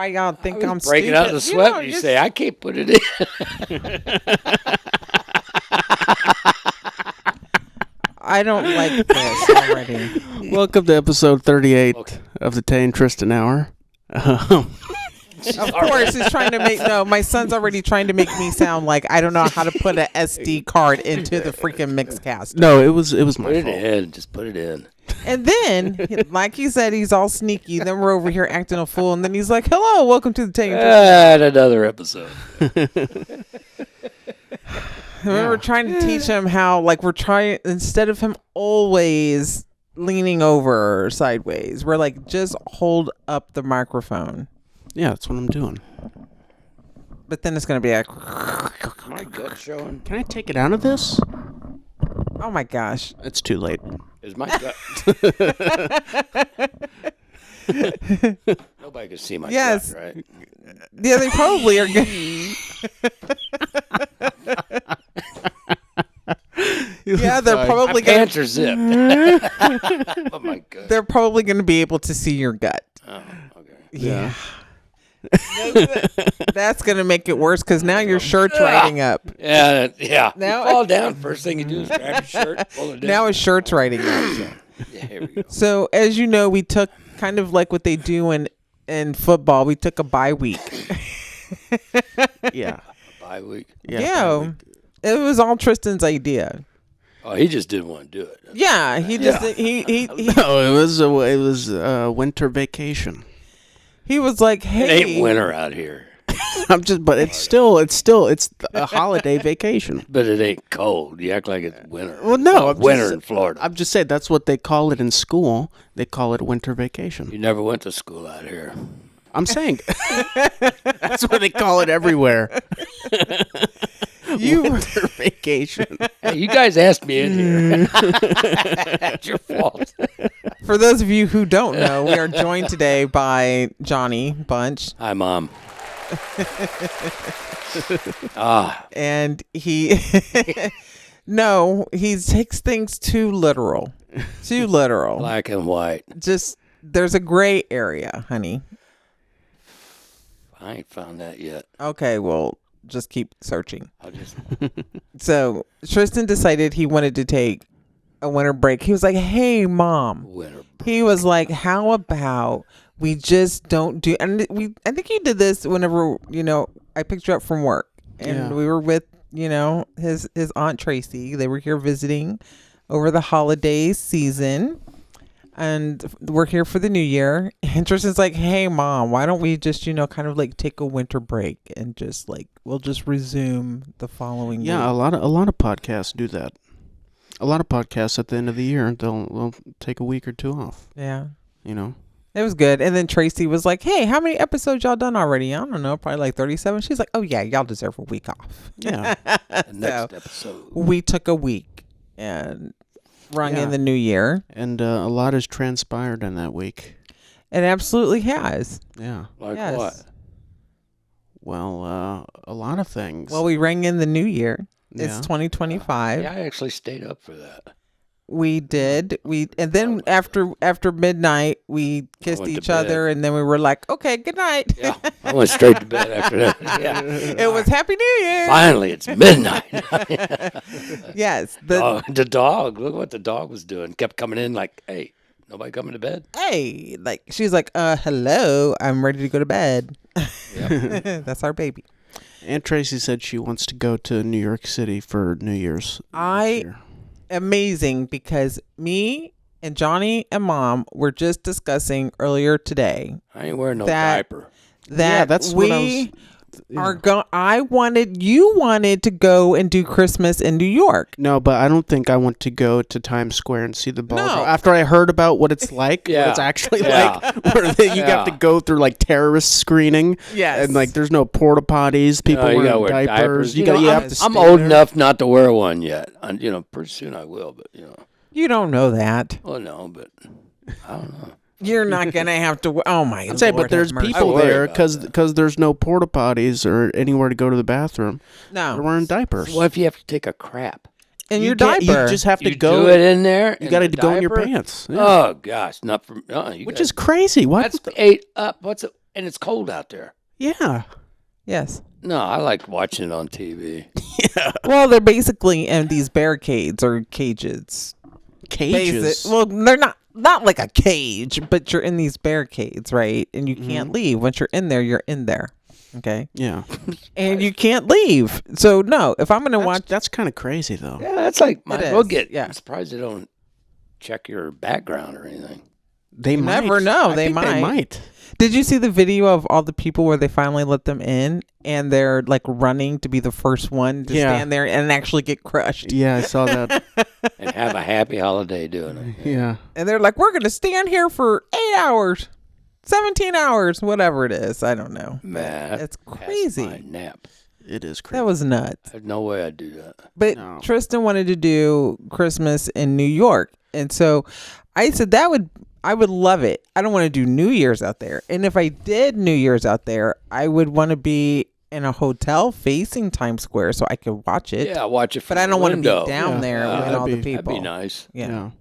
why y'all think I'm stupid. Breaking out the sweat, you say, I can't put it in. I don't like this already. Welcome to episode 38 of the Tay and Tristan Hour. Of course, he's trying to make... No, my son's already trying to make me sound like I don't know how to put an SD card into the freaking Mixcast. No, it was my fault. Put it in. Just put it in. And then, like he said, he's all sneaky. Then we're over here acting a fool. And then he's like, hello, welcome to the Tay and Tristan. Another episode. We're trying to teach him how, like, we're trying... Instead of him always leaning over sideways, we're like, just hold up the microphone. Yeah, that's what I'm doing. But then it's going to be like... My gut showing. Can I take it out of this? Oh, my gosh. It's too late. Is my gut... Nobody can see my gut, right? Yeah, they probably are good. Yeah, they're probably going to... Pants are zipped. Oh, my God. They're probably going to be able to see your gut. Oh, okay. Yeah. That's going to make it worse because now your shirt's riding up. Yeah. Now, you fall down. First thing you do is grab your shirt, pull it down. Now his shirt's riding up. Yeah, here we go. So, as you know, we took kind of like what they do in football. We took a bye week. Yeah. A bye week? Yeah. It was all Tristan's idea. Oh, he just didn't want to do it. Yeah, he just he No, it was a winter vacation. He was like, "Hey, It ain't winter out here." But it's a holiday vacation. But it ain't cold. You act like it's winter. Well, no, winter in Florida. I'm just saying that's what they call it in school. They call it winter vacation. You never went to school out here. I'm saying that's what they call it everywhere. Winter vacation. Hey, you guys asked me in here. That's your fault. For those of you who don't know, we are joined today by Johnny Bunch. Hi, Mom. And he... No, he takes things too literal. Too literal. Black and white. Just, there's a gray area, honey. I ain't found that yet. Okay, well... Just keep searching. So Tristan decided he wanted to take a winter break. He was like, hey, Mom. Winter break. He was like, how about we just don't do... And I think he did this whenever, I picked you up from work. And we were with, his Aunt Tracy. They were here visiting over the holiday season. And we're here for the new year. And Tristan's like, hey, Mom, why don't we just, kind of like take a winter break and just like, we'll just resume the following week. Yeah, a lot of podcasts do that. A lot of podcasts at the end of the year, they'll take a week or two off. Yeah. It was good. And then Tracy was like, hey, how many episodes y'all done already? I don't know, probably like 37. She's like, oh, yeah, y'all deserve a week off. Yeah. The next episode. We took a week and... rung in the new year. And a lot has transpired in that week. It absolutely has. Yeah. Like what? Well, a lot of things. Well, we rang in the new year. It's 2025. Yeah, I actually stayed up for that. We did. And then after midnight, we kissed each other, and then we were like, okay, good night. Yeah, I went straight to bed after that. Yeah. It was Happy New Year. Finally, it's midnight. Yes. The dog, look what the dog was doing. Kept coming in like, hey, nobody coming to bed? Hey, like she's like, hello, I'm ready to go to bed. Yep. That's our baby. Aunt Tracy said she wants to go to New York City for New Year's. Amazing, because me and Johnny and Mom were just discussing earlier today. I ain't wearing no diaper. That's what I was. You wanted to go and do Christmas in New York. No, but I don't think I want to go to Times Square and see the ball. No. After I heard about what it's like, what it's actually like, where you have to go through like terrorist screening. Yes. And like there's no porta potties, people wearing diapers. You have to I'm old enough not to wear one yet. Pretty soon I will, but You don't know that. Well, no, but I don't know. You're not going to have to... Oh, my I'd say, but there's people there because there's no porta potties or anywhere to go to the bathroom. No. They're wearing diapers. What if you have to take a crap? In your diaper. You just have to go. Do it in there? You got to go in your pants. Yeah. Oh, gosh. Not from... Which is crazy. What? That's 8 up. What's it? And it's cold out there. Yeah. Yes. No, I like watching it on TV. Well, they're basically in these barricades or cages. Cages. Well, they're not like a cage, but you're in these barricades, right? And you can't leave. Once you're in there, you're in there. Okay. Yeah. And you can't leave. So no, if I'm gonna watch, That's kind of crazy, though. Yeah, that's like might It as well is, get. yeah. I'm surprised they don't check your background or anything. They might. never know. I They think might. They might. did you see the video of all the people where they finally let them in and they're like running to be the first one to stand there and actually get crushed? Yeah, I saw that. And have a happy holiday doing it. Yeah. And they're like, we're gonna stand here for 8 hours, 17 hours, whatever it is. I don't know. Man, It's that's crazy. my nap. It is crazy. That was nuts. There's no way I'd do that. But No. Tristan wanted to do Christmas in New York. And so I said I would love it. I don't want to do New Year's out there. And if I did New Year's out there, I would want to be in a hotel facing Times Square so I could watch it. Yeah, watch it from But I don't want to be down there with that'd all the be- people. That'd be nice. Yeah.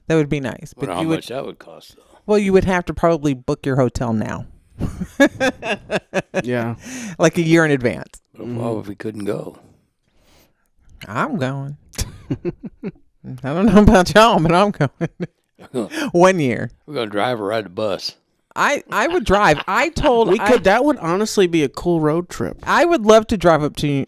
That would be nice. But But how you would, much that would cost, though? well, you would have to probably book your hotel now. Yeah. Like a year in advance. Well, if we couldn't go. I'm going. I don't know about y'all, but I'm going. 1 year. We're going to drive or ride the bus. I would drive. I told That would honestly be a cool road trip. I would love to drive up to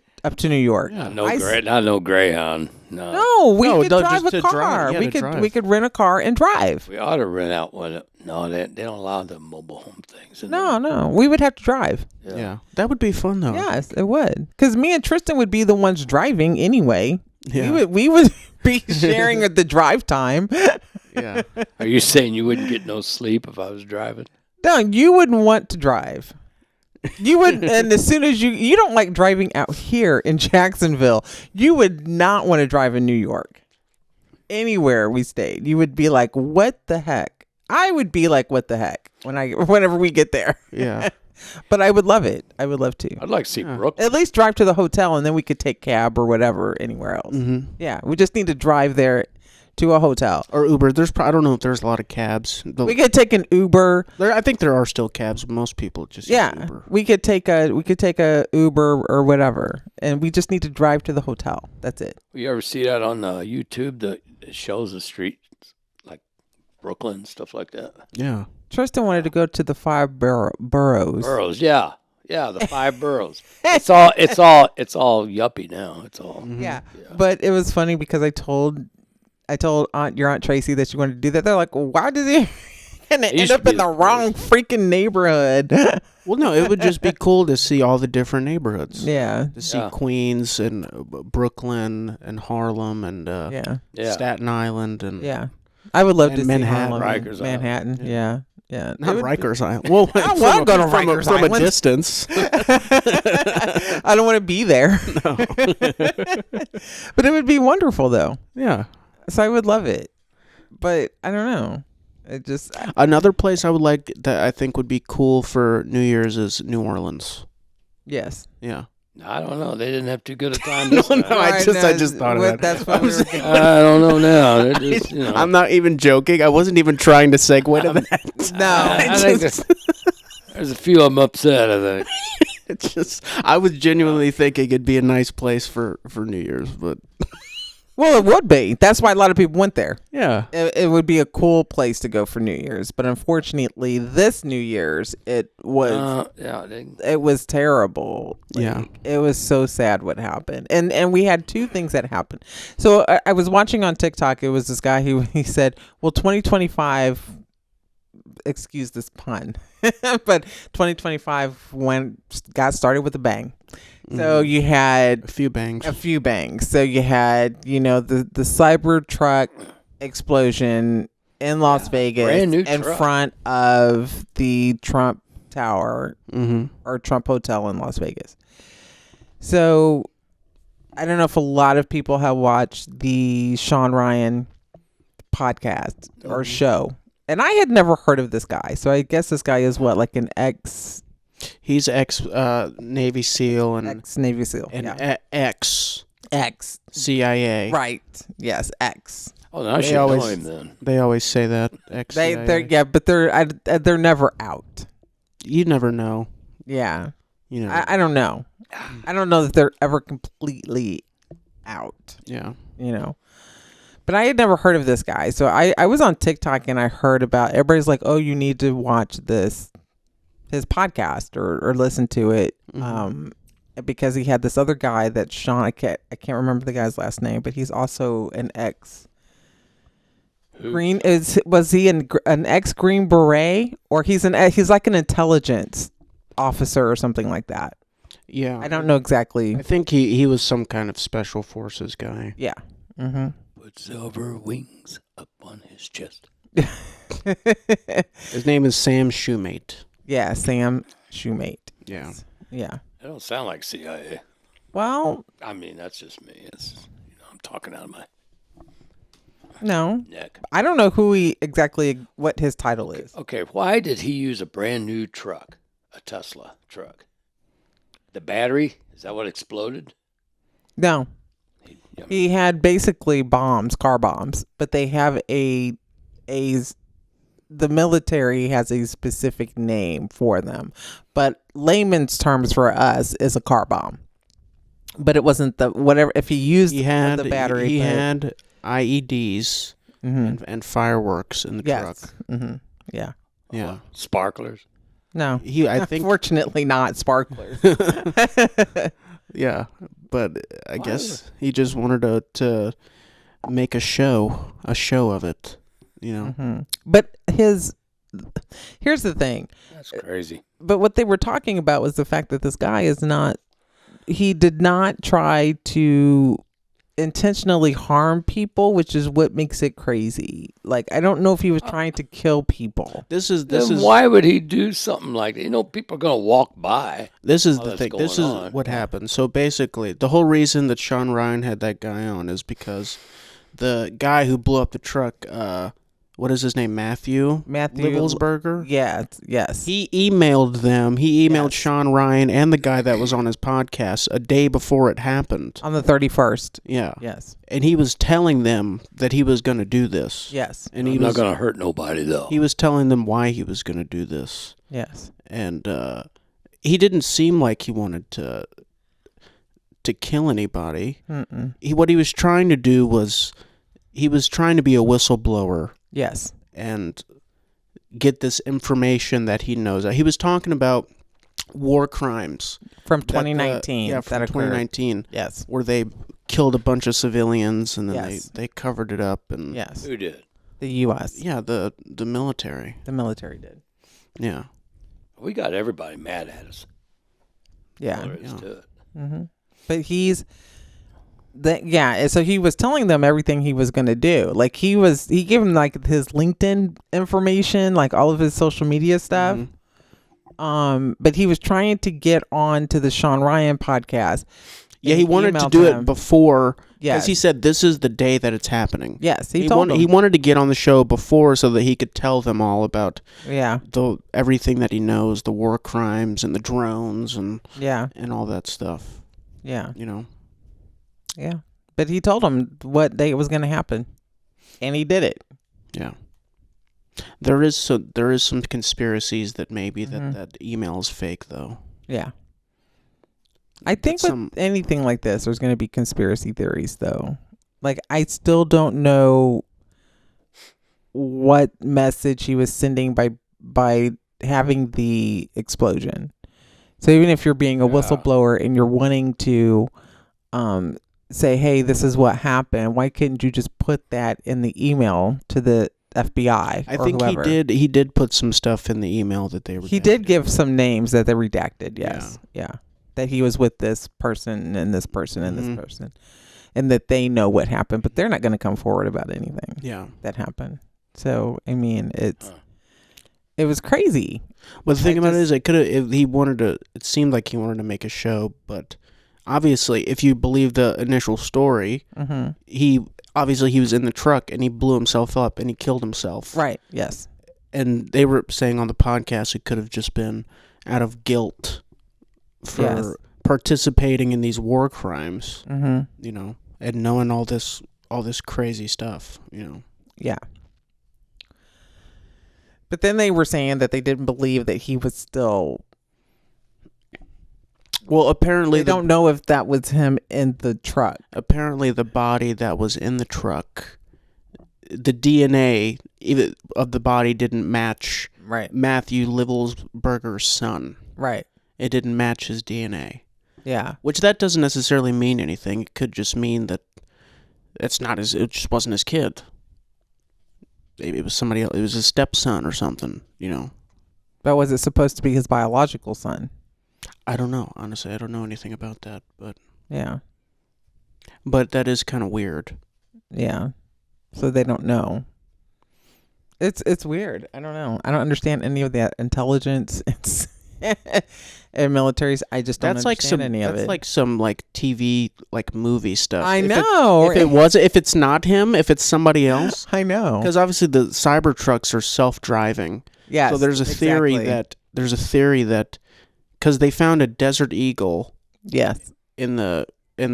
New York. Yeah. Not no Greyhound. No. No, we No, could no, drive just a to drive. car. Yeah, we to could drive. we could rent a car and drive. We ought to rent out one. No, they don't allow the mobile home things. in No, we would have to drive. there. Yeah. That would be fun, though. Yes, it would. Because me and Tristan would be the ones driving anyway. Yeah. We would be sharing the drive time. Yeah. Are you saying you wouldn't get no sleep if I was driving? No, you wouldn't want to drive. You would, and as soon as you don't like driving out here in Jacksonville, you would not want to drive in New York. Anywhere we stayed, you would be like, "What the heck?" I would be like, "What the heck?" Whenever we get there. Yeah. But I would love it. I would love to. I'd like to see Brooklyn. At least drive to the hotel, and then we could take cab or whatever anywhere else. Mm-hmm. Yeah, we just need to drive there to a hotel. Or Uber. I don't know if there's a lot of cabs. We could take an Uber. I think there are still cabs, but most people just use Uber. We could take a Uber or whatever, and we just need to drive to the hotel. That's it. You ever see that on YouTube that it shows the streets like Brooklyn, stuff like that? Yeah. Tristan wanted to go to the 5 boroughs. Boroughs, yeah. Yeah, the 5 boroughs. It's all yuppie now. It's all Yeah. But it was funny because I told your Aunt Tracy that she wanted to do that. They're like, well, why does he and it end used to up be in the the wrong freaking neighborhood? Well, no, it would just be cool to see all the different neighborhoods. Yeah. To see Yeah. Queens and Brooklyn and Harlem and Yeah. Staten Island and Yeah. I would love And to Manhattan. see Harlem, Rikers Island. Manhattan. Yeah. Yeah. It not would be- Rikers Island. Well, I wanna go to from Rikers a Island. distance. I don't want to be there. But it would be wonderful though. Yeah. So I would love it. But I don't know. It just Another place I would like that I think would be cool for New Year's is New Orleans. yes. Yeah. I don't know. They didn't have too good a time this time. I just thought of that. That's what we were thinking. I don't know now. They're just, you know. I'm not even joking. I wasn't even trying to segue to that. No. I think there's a few of them upset, I think. It's just I was genuinely thinking it'd be a nice place for New Year's, but Well, it would be. That's why a lot of people went there. yeah. It would be a cool place to go for New Year's, but unfortunately, this New Year's it was it was terrible. Yeah. It was so sad what happened, and we had two things that happened. So I was watching on TikTok. It was this guy who he said, "Well, 2025." Excuse this pun, but 2025 got started with a bang. So you had A few bangs. a few bangs. So you had, the Cybertruck explosion in Las Vegas brand new in truck. front of the Trump Tower Mm-hmm. or Trump Hotel in Las Vegas. So I don't know if a lot of people have watched the Sean Ryan podcast or show. And I had never heard of this guy. So I guess this guy is what, like an He's ex Navy SEAL and ex-Navy SEAL. Yeah. ex Ex. CIA. Right. Yes, ex. Oh, then I They should know always- him then. They always say that. Ex They're never out. you never know. Yeah. You know. I don't know. I don't know that they're ever completely out. Yeah. You know. But I had never heard of this guy. So I was on TikTok and I heard about, everybody's like, oh, you need to watch his podcast or listen to it. Because he had this other guy that Sean, I can't remember the guy's last name, but he's also an ex Green. Was he an ex Green Beret, or he's like an intelligence officer or something like that? Yeah. I don't know exactly. I think he was some kind of special forces guy. Yeah. Mm-hmm. Put silver wings up on his chest. His name is Sam Shoemate. Yeah, Sam Shoemate. Yeah. Yeah. That don't sound like CIA. Well, I mean, that's just me. I'm talking out of my no. neck. I don't know what his title is. Okay, why did he use a brand new truck, a Tesla truck? The battery, is that what exploded? No. He had basically car bombs, but they have the military has a specific name for them, but layman's terms for us is a car bomb. But it wasn't if he used the battery. He had IEDs and fireworks in the truck. Mm-hmm. Yeah. Yeah. Sparklers? No. I think Fortunately not sparklers. yeah, but I guess he just wanted to make a show of it, you know. Mm-hmm. But here's the thing. That's crazy. But what they were talking about was the fact that this guy he did not try to intentionally harm people, which is what makes it crazy. Like, I don't know if he was trying to kill people. This is why would he do something like that? You know, people are going to walk by. This is the thing. This is what happened. So basically, the whole reason that Sean Ryan had that guy on is because the guy who blew up the truck, what is his name? Matthew Livelsberger? Yeah. Yes. He emailed them. He emailed Yes. Sean Ryan and the guy that was on his podcast a day before it happened. On the 31st. Yeah. Yes. And he was telling them that he was going to do this. Yes. And I'm not going to hurt nobody, though. He was telling them why he was going to do this. Yes. And he didn't seem like he wanted to kill anybody. Mm-mm. What he was trying to do was he was trying to be a whistleblower. Yes. And get this information that he knows. He was talking about war crimes from 2019. From 2019. Yes. Where they killed a bunch of civilians and then Yes. they covered it up. And Yes. Who did? The U.S. Yeah, the military. The military did. Yeah. We got everybody mad at us. Yeah. All there is to it. Mm-hmm. But so he was telling them everything he was going to do. Like he gave them like his LinkedIn information, like all of his social media stuff. Mm-hmm. But he was trying to get on to the Sean Ryan podcast. Yeah, he wanted to do it before. Yes. Because he said this is the day that it's happening. Yes, he told them. He wanted to get on the show before so that he could tell them all about everything that he knows, the war crimes and the drones and all that stuff. Yeah. You know? Yeah. But he told them what day it was going to happen. And he did it. Yeah. There is some conspiracies that maybe that email is fake, though. Yeah. I think with anything like this, there's going to be conspiracy theories, though. Like, I still don't know what message he was sending by having the explosion. So even if you're being a whistleblower and you're wanting to say, hey, this is what happened, why couldn't you just put that in the email to the FBI I think whoever? He did put some stuff in the email that they redacted. He did give some names that they redacted, yes. Yeah. That he was with this person and this person and this person. And that they know what happened, but they're not going to come forward about anything that happened. So, I mean, it was crazy. Well, the thing about it is, it seemed like he wanted to make a show, but obviously, if you believe the initial story, he was in the truck and he blew himself up and he killed himself. Right, yes. And they were saying on the podcast it could have just been out of guilt for participating in these war crimes, you know, and knowing all this crazy stuff, you know. Yeah. But then they were saying that they didn't believe that he was still. Well, apparently They don't know if that was him in the truck. Apparently, the body that was in the truck, the DNA even of the body didn't match Right. Matthew Livelsberger's son. Right. It didn't match his DNA. Yeah. Which that doesn't necessarily mean anything. It could just mean that it just wasn't his kid. Maybe it was somebody else. It was his stepson or something, you know. But was it supposed to be his biological son? I don't know. Honestly, I don't know anything about that, but Yeah. But that is kind of weird. Yeah. So they don't know. It's weird. I don't know. I don't understand any of that intelligence. It's and militaries. I just don't understand any of it. That's like some like TV like movie stuff. I know. If it's not him, if it's somebody else. I know. Because obviously the Cybertrucks are self-driving. Yes. So there's a theory that because they found a desert eagle. Yes. In the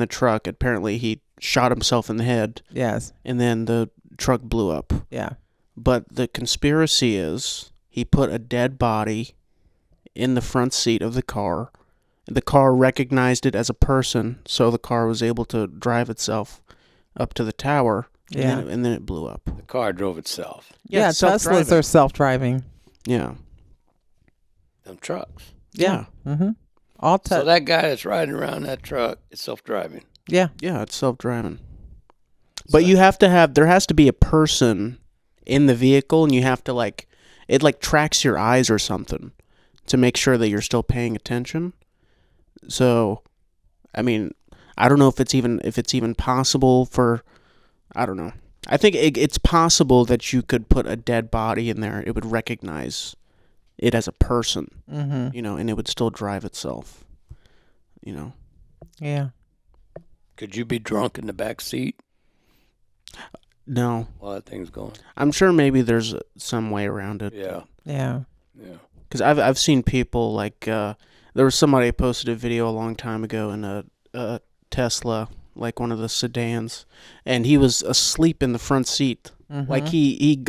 truck, apparently he shot himself in the head. Yes. And then the truck blew up. Yeah. But the conspiracy is he put a dead body in the front seat of the car. The car recognized it as a person, so the car was able to drive itself up to the tower. Yeah. And then it blew up. The car drove itself. Yeah, Teslas are self-driving. Yeah. Them trucks. Yeah. Mm-hmm. So that guy that's riding around that truck is self-driving. Yeah. Yeah, it's self-driving. But there has to be a person in the vehicle, and you have to it tracks your eyes or something to make sure that you're still paying attention. So, I mean, I don't know if it's even possible for, I don't know. I think it's possible that you could put a dead body in there. It would recognize it as a person, you know, and it would still drive itself, you know. Yeah. Could you be drunk in the back seat? No. While that thing's going. I'm sure maybe there's some way around it. Yeah. Yeah. Yeah. Because I've seen people there was somebody who posted a video a long time ago in a Tesla, like one of the sedans, and he was asleep in the front seat, like he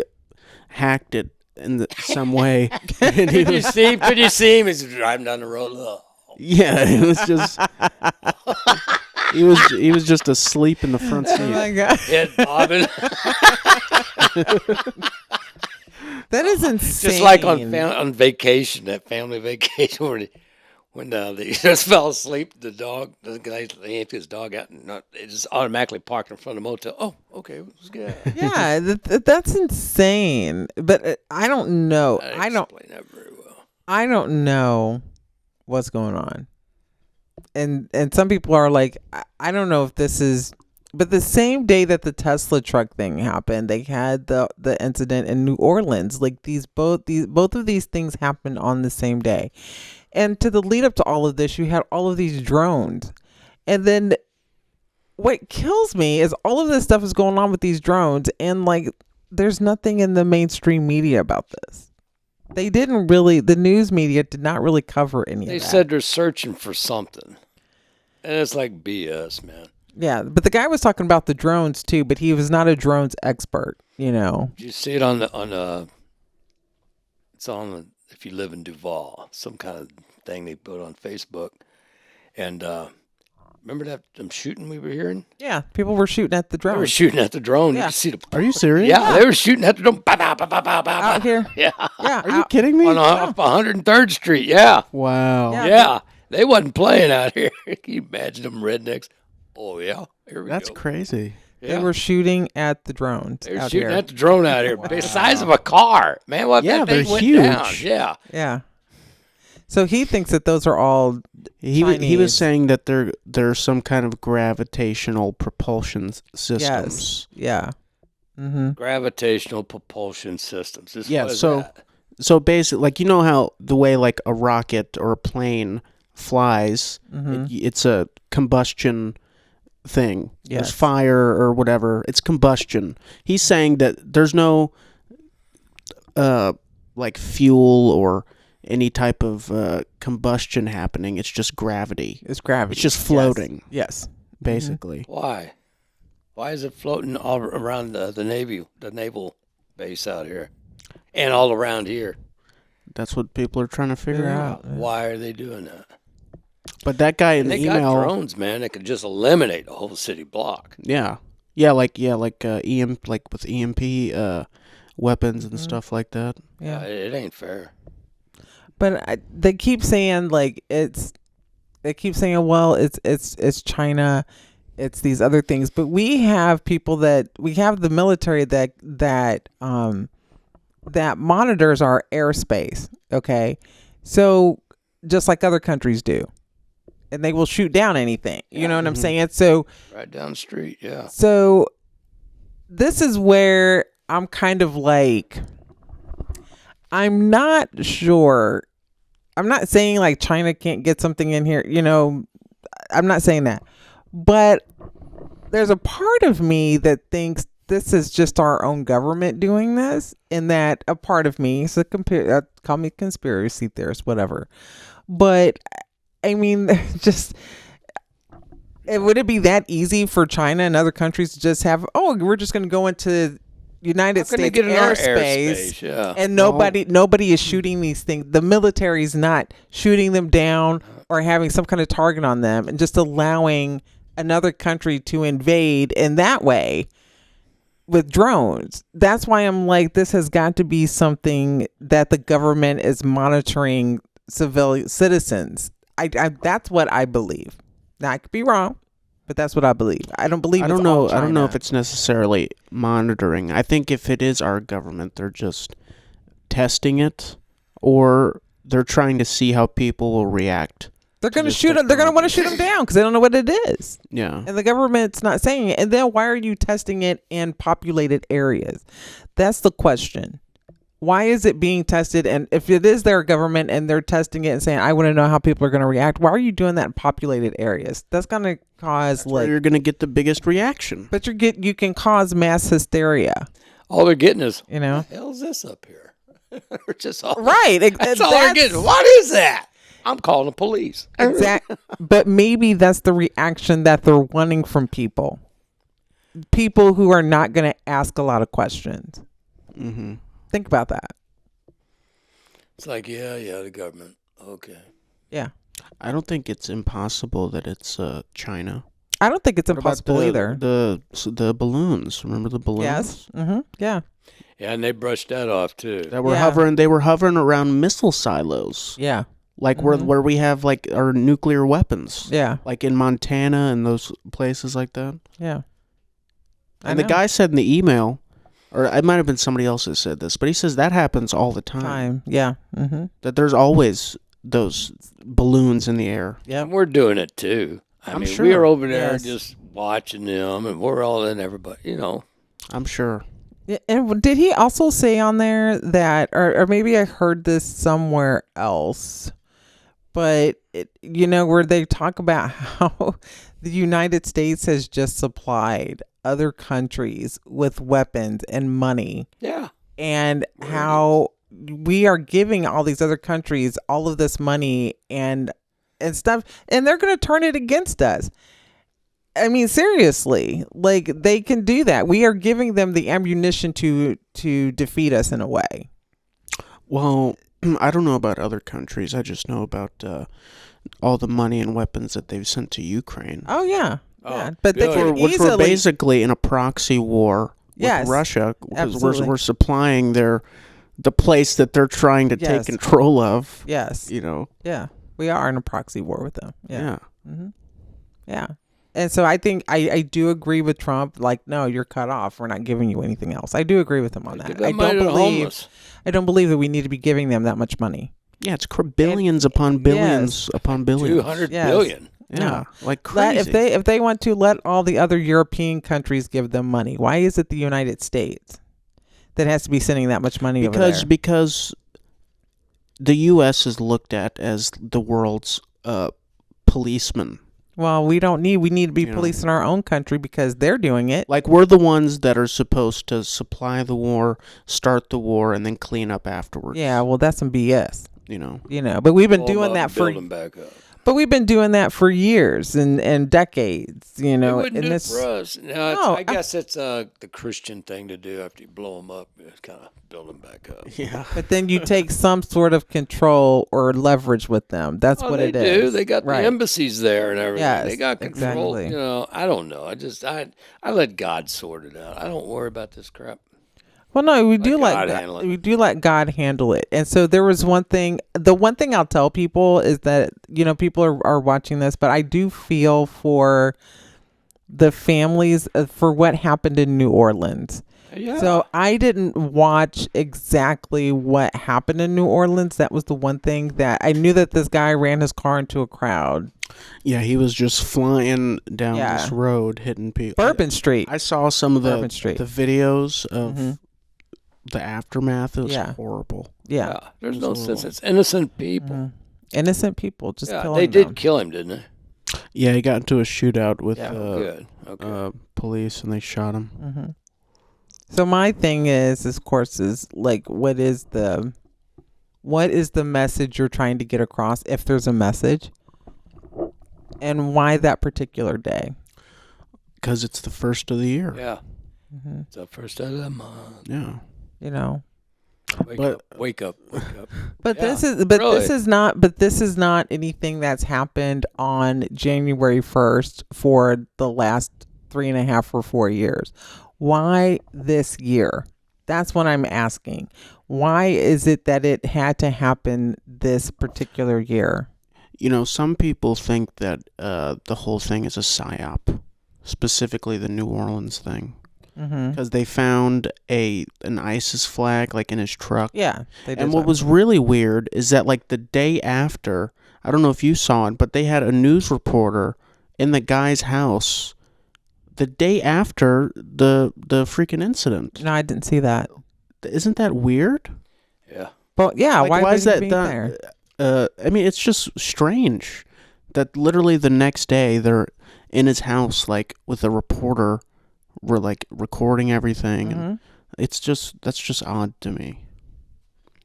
hacked it in some way. And Could you see him? He's driving down the road. Oh. Yeah, it was just he was just asleep in the front seat. Oh my God. Head bobbing. That is insane. Just like on vacation, that family vacation, when they just fell asleep, the guy emptied his dog out, and it just automatically parked in front of the motel. Oh, okay, let's get out. Yeah, that's insane. But I don't know. I don't explain that very well. I don't know what's going on. And some people are like, I don't know if this is, but the same day that the Tesla truck thing happened, they had the incident in New Orleans. Like both of these things happened on the same day. And to the lead up to all of this, you had all of these drones. And then what kills me is all of this stuff is going on with these drones, and there's nothing in the mainstream media about this. They didn't really, the news media did not really cover any of that. They said they're searching for something. And it's like BS, man. Yeah, but the guy was talking about the drones too, but he was not a drones expert, you know. Did you see it it's on if you live in Duval, some kind of thing they put on Facebook. And remember that shooting we were hearing? Yeah, people were shooting at the drone. They were shooting at the drone. Yeah. You could see the. Are you serious? Yeah, they were shooting at the drone. Bah, bah, bah, bah, bah, bah, Out bah. here. Yeah. Yeah. Are you kidding me? On 103rd Street. Yeah. Wow. Yeah. Yeah. They wasn't playing out here. Can you imagine them rednecks? Oh, yeah. Here we That's go. crazy. They were shooting at the drones. They were out shooting here. at the drone out here. The size of a car. Man, what Yeah, that thing they're went huge. down. Yeah. Yeah. So he thinks that those are all He was Chinese. saying that there's some kind of gravitational propulsion systems. Yes. Yeah. Mm-hmm. Gravitational propulsion systems. Yeah, What is so- that? So basically, you know how the way a rocket or a plane flies, it's a combustion thing. Yes. There's fire or whatever. It's combustion. He's saying that there's no fuel or any type of combustion happening. It's just gravity. It's gravity. It's just floating, Yes. basically. Why? Why is it floating all around the naval base out here? and all around here. That's what people are trying to figure out. Why are they doing that? But that guy in And the they email, got drones, man, that could just eliminate a whole city block. like with EMP weapons and stuff like that. Yeah, it ain't fair. but they keep saying like they keep saying, well, it's China, it's these other things, but we have people we have the military that monitors our airspace. Okay, so just like other countries do, and they will shoot down anything. You know what I'm saying? So right down the street, yeah. So this is where I'm kind of like, I'm not sure. I'm not saying like China can't get something in here. You know, I'm not saying that. But there's a part of me that thinks this is just our own government doing this, and that a part of me, so call me conspiracy theorist, whatever. But I mean, would it be that easy for China and other countries to just have, we're just going to go into United States airspace, yeah. and nobody is shooting these things. The military is not shooting them down or having some kind of target on them, and just allowing another country to invade in that way with drones. That's why I'm like, this has got to be something that the government is monitoring civilian citizens. I that's what I believe. Now I could be wrong, but that's what I believe. I don't believe. I don't know if it's necessarily monitoring. I think if it is our government, they're just testing it, or they're trying to see how people will react. They're going to shoot them. They're going to want to shoot them down because they don't know what it is. Yeah. And the government's not saying it. And then why are you testing it in populated areas? That's the question. Why is it being tested? And if it is their government and they're testing it and saying, I want to know how people are going to react, why are you doing that in populated areas? That's going to cause where you're going to get the biggest reaction. But you can cause mass hysteria. All they're getting is, you know, what the hell's this up here? Just all, right. That's all they're getting. What is that? I'm calling the police. Exactly. But maybe that's the reaction that they're wanting from people. People who are not going to ask a lot of questions. Mm-hmm. Think about that. It's like, yeah, the government. Okay. Yeah. I don't think it's impossible that it's China. I don't think it's impossible either. The balloons. Remember the balloons? Yes. Mm-hmm. Yeah. Yeah, and they brushed that off too. That were hovering. They were hovering around missile silos. Yeah. Like where we have like our nuclear weapons. Yeah. Like in Montana and those places like that. Yeah. And the guy said in the email, or it might have been somebody else that said this, but he says that happens all the time. Yeah. Mm-hmm. That there's always those balloons in the air. Yeah, and we're doing it too. I mean, sure. we're over there just watching them, and we're all in everybody, you know. I'm sure. Yeah, and did he also say on there that, or maybe I heard this somewhere else, but where they talk about how the United States has just supplied other countries with weapons and money. Yeah. And how we are giving all these other countries all of this money and stuff, and they're going to turn it against us. I mean, seriously, like they can do that. We are giving them the ammunition to defeat us in a way. Well, I don't know about other countries. I just know about all the money and weapons that they've sent to Ukraine. Oh yeah, yeah. But they which were basically in a proxy war with Russia, because we're supplying the place that they're trying to take control of. Yes, Yeah, we are in a proxy war with them. Yeah. Mm-hmm. Yeah. And so I think I do agree with Trump. Like, no, you're cut off. We're not giving you anything else. I do agree with him on that. I don't believe that we need to be giving them that much money. Yeah, it's billions upon billions upon billions. 200 billion. Yeah, like crazy. If they want to, let all the other European countries give them money. Why is it the United States that has to be sending that much money over there? Because the U.S. is looked at as the world's policeman. Well, we need to be policing our own country because they're doing it. Like, we're the ones that are supposed to supply the war, start the war, and then clean up afterwards. Yeah, well, that's some BS. You know, but we've been doing that for. Back up. But we've been doing that for years and decades, you They know. wouldn't And do it this, for us. No, No, I guess it's the Christian thing to do after you blow them up. It's kind of build them back up. Yeah. but then you take some sort of control or leverage with them. That's what they it do. is. They got right. the embassies there and everything. Yes, They got control. exactly. You know, I don't know. I let God sort it out. I don't worry about this crap. Well, no, we do God let handle it. we do let God handle it. And so there was one thing. The one thing I'll tell people is that, you know, people are watching this, but I do feel for the families for what happened in New Orleans. Yeah. So I didn't watch exactly what happened in New Orleans. That was the one thing that I knew, that this guy ran his car into a crowd. Yeah, he was just flying down Yeah. this road, hitting people. Bourbon Street. I saw some of Bourbon Street. the videos of Mhm. the aftermath. It was Yeah. horrible. Yeah. There's It no was a sense. little- It's innocent people. Mhm. Innocent people just Yeah, killing they them. did kill him, didn't they? Yeah, he got into a shootout with Good. Okay. police, and they shot him. Mm-hmm. So my thing is, of course, is like, what is the message you're trying to get across, if there's a message, and why that particular day? Because it's the first of the year. Yeah. Mm-hmm. It's the first of the month. Yeah. You know, Wake But- up. Wake up. Wake up. but Yeah, this really. is not anything that's happened on January 1st for the last 3.5 or 4 years. Why this year? That's what I'm asking. Why is it that it had to happen this particular year? You know, some people think that the whole thing is a psyop, specifically the New Orleans thing, Mm-hmm. because they found an ISIS flag like in his truck. Yeah. They did And what that. was really weird is that like the day after, I don't know if you saw it, but they had a news reporter in the guy's house the day after the freaking incident. No, I didn't see that. Isn't that weird? Yeah. But yeah, Like, why why would is he that be done? there? I mean, it's just strange that literally the next day they're in his house, like with a reporter, we're like recording everything, and Mhm. that's just odd to me.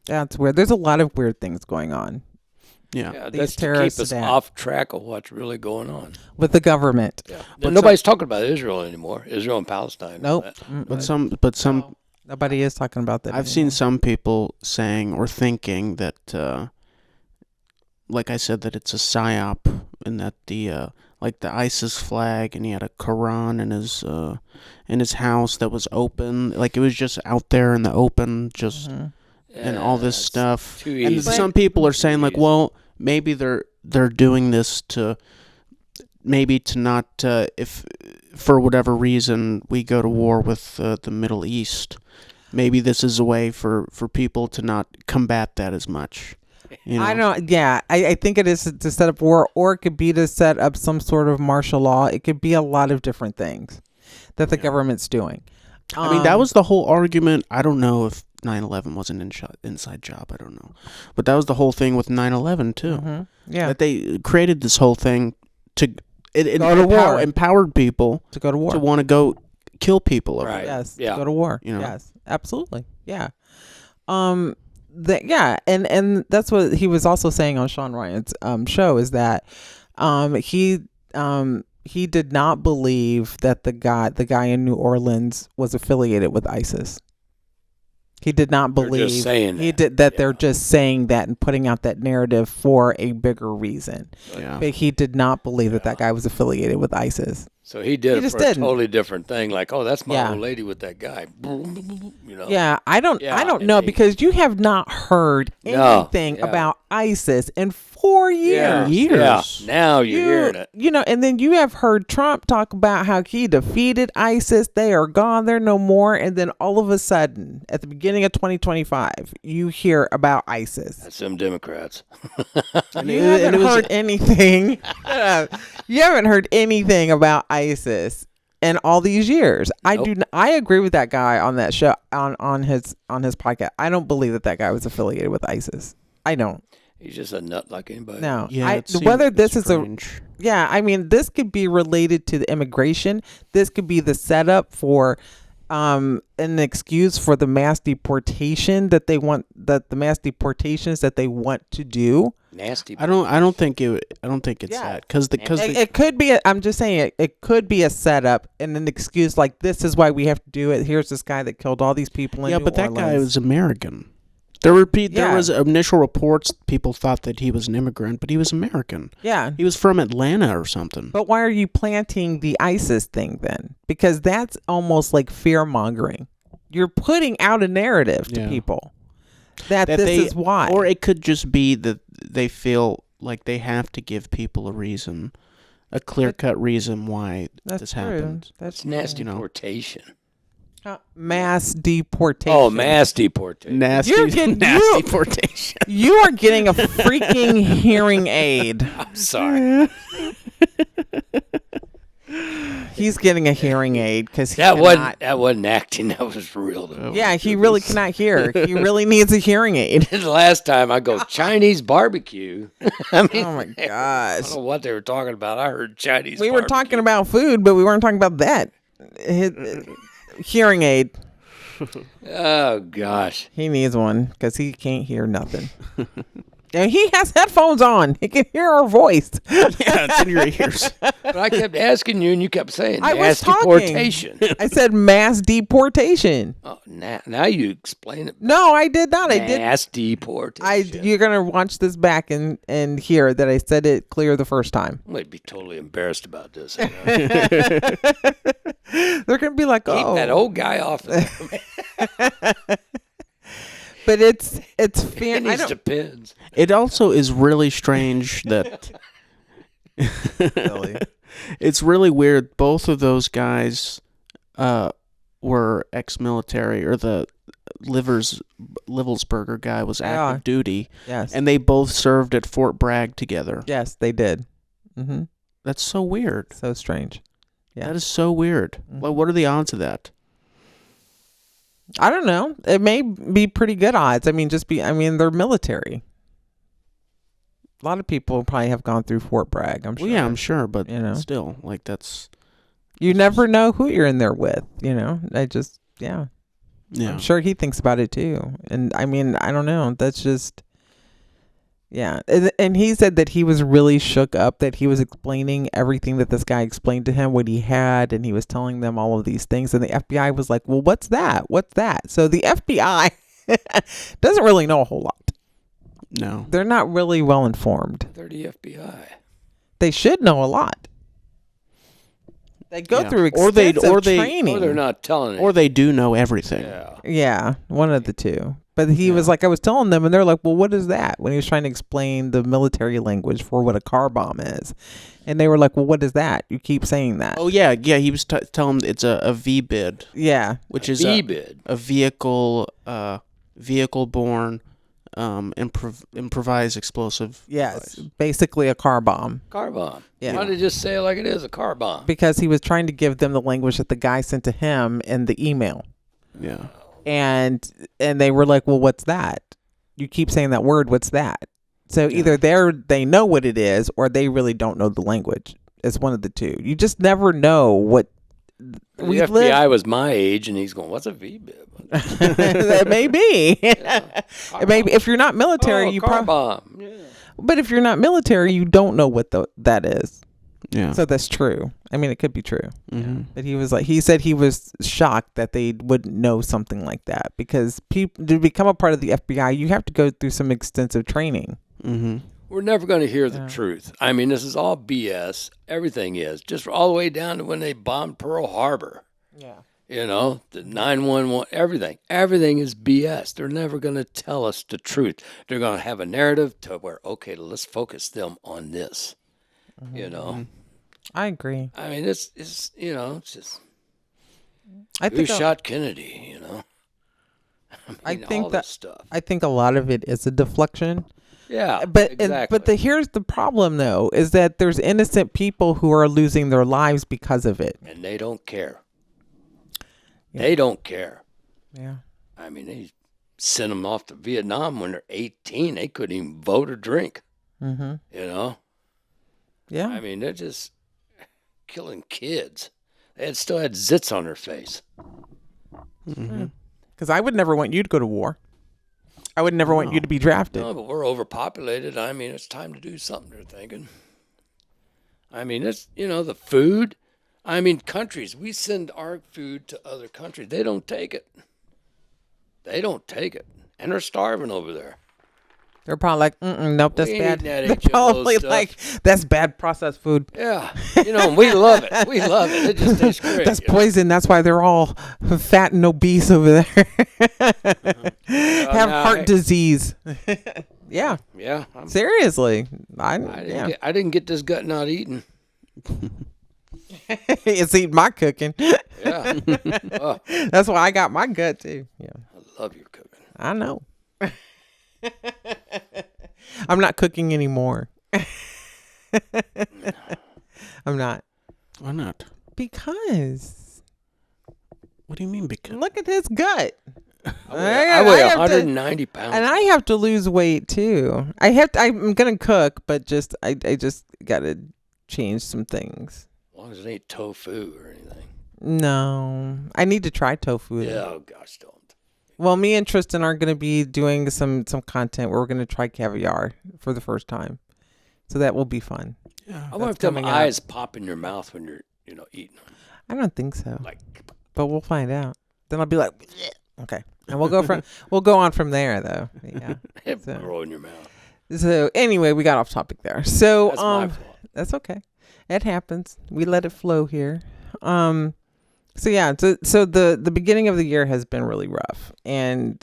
That's weird. There's a lot of weird things going on Yeah, Yeah, These that's to keep terrorist us attacks. off track of what's really going on. with the government. Yeah. But But nobody's talking about Israel anymore. Israel and Palestine. Nope. but Mm-mm. some Nobody is talking about that. I've seen some people saying or thinking that, like I said, that it's a psyop, and that the like the ISIS flag, and he had a Quran in his house that was open, like it was just out there in the open, just Mhm. and all this it's stuff. Too And easy. some people are saying like, easy. well, maybe they're doing this to maybe to not if for whatever reason we go to war with the Middle East, maybe this is a way for people to not combat that as much. You know? I don't. Yeah, I think it is to set up war, or it could be to set up some sort of martial law. It could be a lot of different things that the government's doing. I mean, that was the whole argument. I don't know if 9/11 was an inside job. I don't know. But that was the whole thing with 9/11 too. Mhm. Yeah, That they created this whole thing to it Go to war. empowered people to go to war. to want to go kill people over Right. it. Yes. Yeah. Go to war. You know? Yes. Absolutely. Yeah. And that's what he was also saying on Sean Ryan's show, is that he did not believe that the guy in New Orleans was affiliated with ISIS. He did not They're believe just saying he that. did that. Yeah. They're just saying that and putting out that narrative for a bigger reason. Yeah. But he did not believe that guy was affiliated with ISIS. So he did He it just for a didn't. totally different thing. Like, oh, that's my Yeah. old lady with that guy. You know. Yeah, I don't and know, they- because you have not heard No, anything yeah. about ISIS in 4 years. Yeah. Now you're hearing it. You know, and then you have heard Trump talk about how he defeated ISIS. They are gone. They're no more. And then all of a sudden, at the beginning of 2025, you hear about ISIS. That's them Democrats. You haven't heard anything. You haven't heard anything about ISIS in all these years. Nope. I agree with that guy on that show on his podcast. I don't believe that guy was affiliated with ISIS. I don't. He's just a nut like anybody. No. Yeah, it seems Whether this is strange. I mean, this could be related to the immigration. This could be the setup for an excuse for the mass deportation that they want, the mass deportations that they want to do. Nasty. I don't think it's that because it could be. I'm just saying it could be a setup and an excuse like this is why we have to do it. Here's this guy that killed all these people in New but that Orleans. guy was American. There was initial reports people thought that he was an immigrant, but he was American. Yeah. He was from Atlanta or something. But why are you planting the ISIS thing then? Because that's almost like fear mongering. You're putting out a narrative to people that this is why. Or it could just be that they feel like they have to give people a reason, a clear-cut reason why this happened. That's mass deportation. Mass deportation. Oh, mass deportation. Nasty deportation. You are getting a freaking hearing aid. I'm sorry. He's getting a hearing aid because that wasn't acting. That was real. Though. Yeah, he really cannot hear. He really needs a hearing aid. The last time I go Chinese barbecue. I mean, oh my gosh! I don't know what they were talking about. I heard Chinese. We were talking about food, but we weren't talking about that. Hearing aid. Oh gosh, he needs one because he can't hear nothing. And he has headphones on. He can hear our voice. Yeah, it's in your ears. But I kept asking you, and you kept saying I mass was talking. deportation. I said mass deportation. Oh, now you explain it. No, I did not. I did. Mass deportation. You're gonna watch this back and hear that I said it clear the first time. I might be totally embarrassed about this. They're gonna be like, Keep that old guy off of me. But it's fair. It depends. It also is really strange that it's really weird. Both of those guys were ex-military, or the Livelsberger guy was active duty. Yes, and they both served at Fort Bragg together. Yes, they did. Mm-hmm. That's so weird. So strange. Yeah, that is so weird. Mm-hmm. Well, what are the odds of that? I don't know. It may be pretty good odds. I mean, they're military. A lot of people probably have gone through Fort Bragg. I'm sure. Well, yeah, I'm sure, but still, like that's. You never know who you're in there with. Yeah. I'm sure he thinks about it too. And I mean, I don't know. That's just. Yeah. And he said that he was really shook up that he was explaining everything that this guy explained to him, what he had, and he was telling them all of these things. And the FBI was like, well, what's that? What's that? So the FBI doesn't really know a whole lot. No. They're not really well informed. They're the FBI. They should know a lot. They go through extensive training. Or they're not telling it. Or they do know everything. Yeah, one of the two. But he was like, I was telling them, and they're like, well, what is that? When he was trying to explain the military language for what a car bomb is. And they were like, well, what is that? You keep saying that. Oh, yeah. Yeah, he was telling them it's a VBID. Yeah. Which is VBID. A vehicle-borne improvised explosive Yes. device. Basically a car bomb. Car bomb. Yeah. Why don't they just say it like it is, a car bomb? Because he was trying to give them the language that the guy sent to him in the email. Yeah. And they were like, well, what's that? You keep saying that word. What's that? So either they know what it is, or they really don't know the language. It's one of the two. You just never know what. The FBI was my age, and he's going, what's a VBIB? That may be. It may be. If you're not military, you car bomb. Yeah. But if you're not military, you don't know what that is. Yeah. So that's true. I mean, it could be true. Mm-hmm. But he said he was shocked that they wouldn't know something like that, because to become a part of the FBI, you have to go through some extensive training. Mm-hmm. We're never going to hear the truth. I mean, this is all BS. Everything is. Just all the way down to when they bombed Pearl Harbor. Yeah. The 911, everything. Everything is BS. They're never going to tell us the truth. They're going to have a narrative to where, okay, let's focus them on this. Mm-hmm. I agree. I mean, it's it's just. I think who shot Kennedy? I think all that this stuff. I think a lot of it is a deflection. Yeah, but exactly. Here's the problem though, is that there's innocent people who are losing their lives because of it, and they don't care. Yeah. They don't care. Yeah. I mean, they sent them off to Vietnam when they're 18. They couldn't even vote or drink. Mm-hmm. Yeah. I mean, they're just killing kids. They still had zits on their face. Mm-hmm. Because I would never want you to go to war. I would never want you No. to be drafted. No, but we're overpopulated. I mean, it's time to do something, they're thinking. I mean, it's, the food. I mean, countries, we send our food to other countries. They don't take it. They don't take it. And they're starving over there. They're probably like, nope, that's We ain't bad. eating that They're HMO probably stuff. like, that's bad processed food. Yeah. We love it. We love it. It just tastes great. That's poison. That's why they're all fat and obese over there. Have heart disease. Yeah. Yeah. Seriously. I didn't get this gut not eating. It's eating my cooking. Yeah. Oh, That's why I got my gut too. Yeah. I love your cooking. I know. I'm not cooking anymore. I'm not. Why not? Because. What do you mean? Because Look at his gut. I weigh 190 pounds. And I have to lose weight too. I'm gonna cook, but I just gotta change some things. As long as it ain't tofu or anything. No, I need to try tofu. Yeah, oh gosh, don't. Well, me and Tristan are going to be doing some content where we're going to try caviar for the first time, so that will be fun. yeah. I wonder if them eyes pop in your mouth when you're, eating them. I don't think so, Like, but we'll find out. Then I'll be like, "Bleh." Okay, and we'll go on from there though. Yeah. So- grow in your mouth. So anyway, we got off topic there. So That's my fault. that's okay. It happens. We let it flow here. So yeah, so the beginning of the year has been really rough, and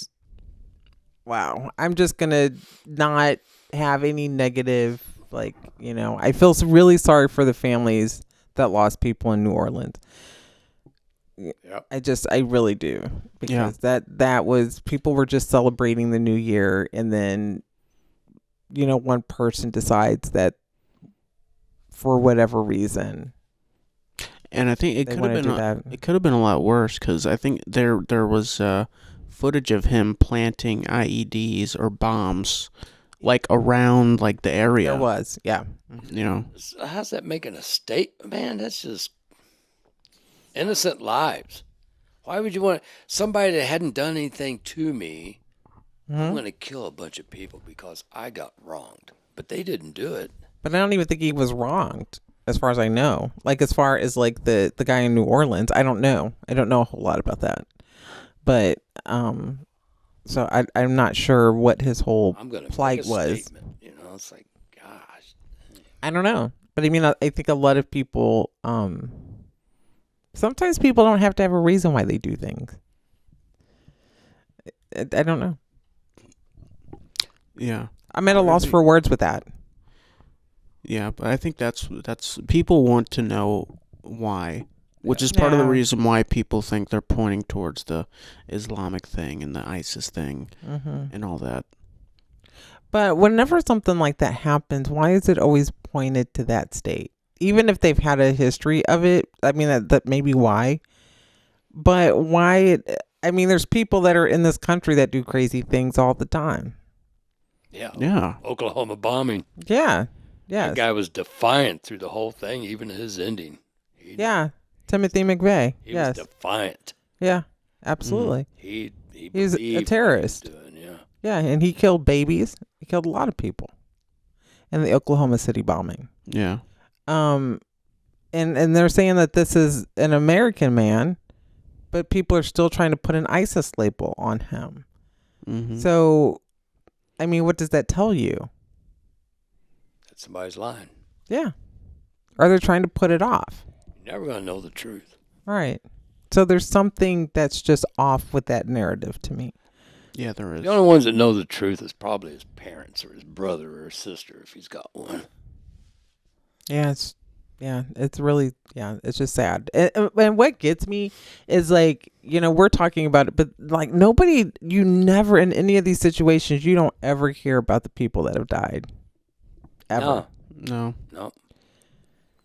wow, I'm just gonna not have any negative, I feel really sorry for the families that lost people in New Orleans. Yep. I really do, because that was, people were just celebrating the new year, and then one person decides that for whatever reason. And I think it could have been a lot worse, because I think there was footage of him planting IEDs or bombs around the area. There was, yeah. How's that making a statement? Man, that's just innocent lives. Why would you want somebody that hadn't done anything to me? I'm going to kill a bunch of people because I got wronged, but they didn't do it. But I don't even think he was wronged, as far as I know. As far as the guy in New Orleans, I don't know. I don't know a whole lot about that. But so I'm not sure what his whole plight was. Statement, it's like, gosh. I don't know. But I mean, I think a lot of people, sometimes people don't have to have a reason why they do things. I don't know. Yeah. I'm at a loss for words with that. Yeah, but I think that's people want to know why, which is part of the reason why people think they're pointing towards the Islamic thing and the ISIS thing and all that. But whenever something like that happens, why is it always pointed to that state? Even if they've had a history of it, I mean, that may be why. But why? I mean, there's people that are in this country that do crazy things all the time. Yeah. Oklahoma bombing. Yeah. Yeah. That guy was defiant through the whole thing, even his ending. Timothy McVeigh. He was defiant. Yeah, absolutely. He was a terrorist. Yeah, and he killed babies. He killed a lot of people in the Oklahoma City bombing. Yeah. And they're saying that this is an American man, but people are still trying to put an ISIS label on him. Mm-hmm. So, I mean, what does that tell you? that somebody's lying. Yeah. Or they're trying to put it off. You're never going to know the truth. Right. So there's something that's just off with that narrative to me. Yeah, there is. The only ones that know the truth is probably his parents or his brother or his sister if he's got one. Yeah, it's really, it's just sad. And what gets me is we're talking about it, but nobody, you never in any of these situations, you don't ever hear about the people that have died. Ever. No.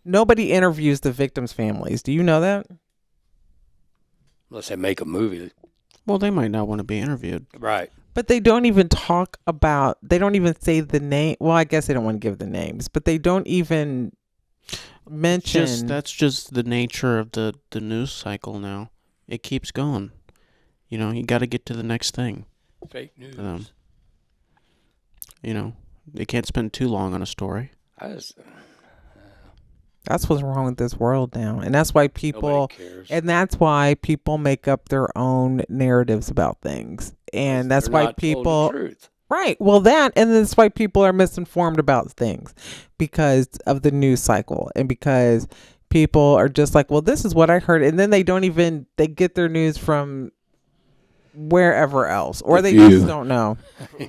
Nobody interviews the victims' families. Do you know that? Unless they make a movie. Well, they might not want to be interviewed. Right. But they don't even they don't even say the name. Well, I guess they don't want to give the names, but they don't even mention. That's just the nature of the news cycle now. It keeps going. You got to get to the next thing. Fake news. You know, they can't spend too long on a story. That's what's wrong with this world now, and that's why people make up their own narratives about things, and that's why people. Right. Well, and that's why people are misinformed about things because of the news cycle, and because people are just like, well, this is what I heard, and then they get their news from wherever else, or they just don't know.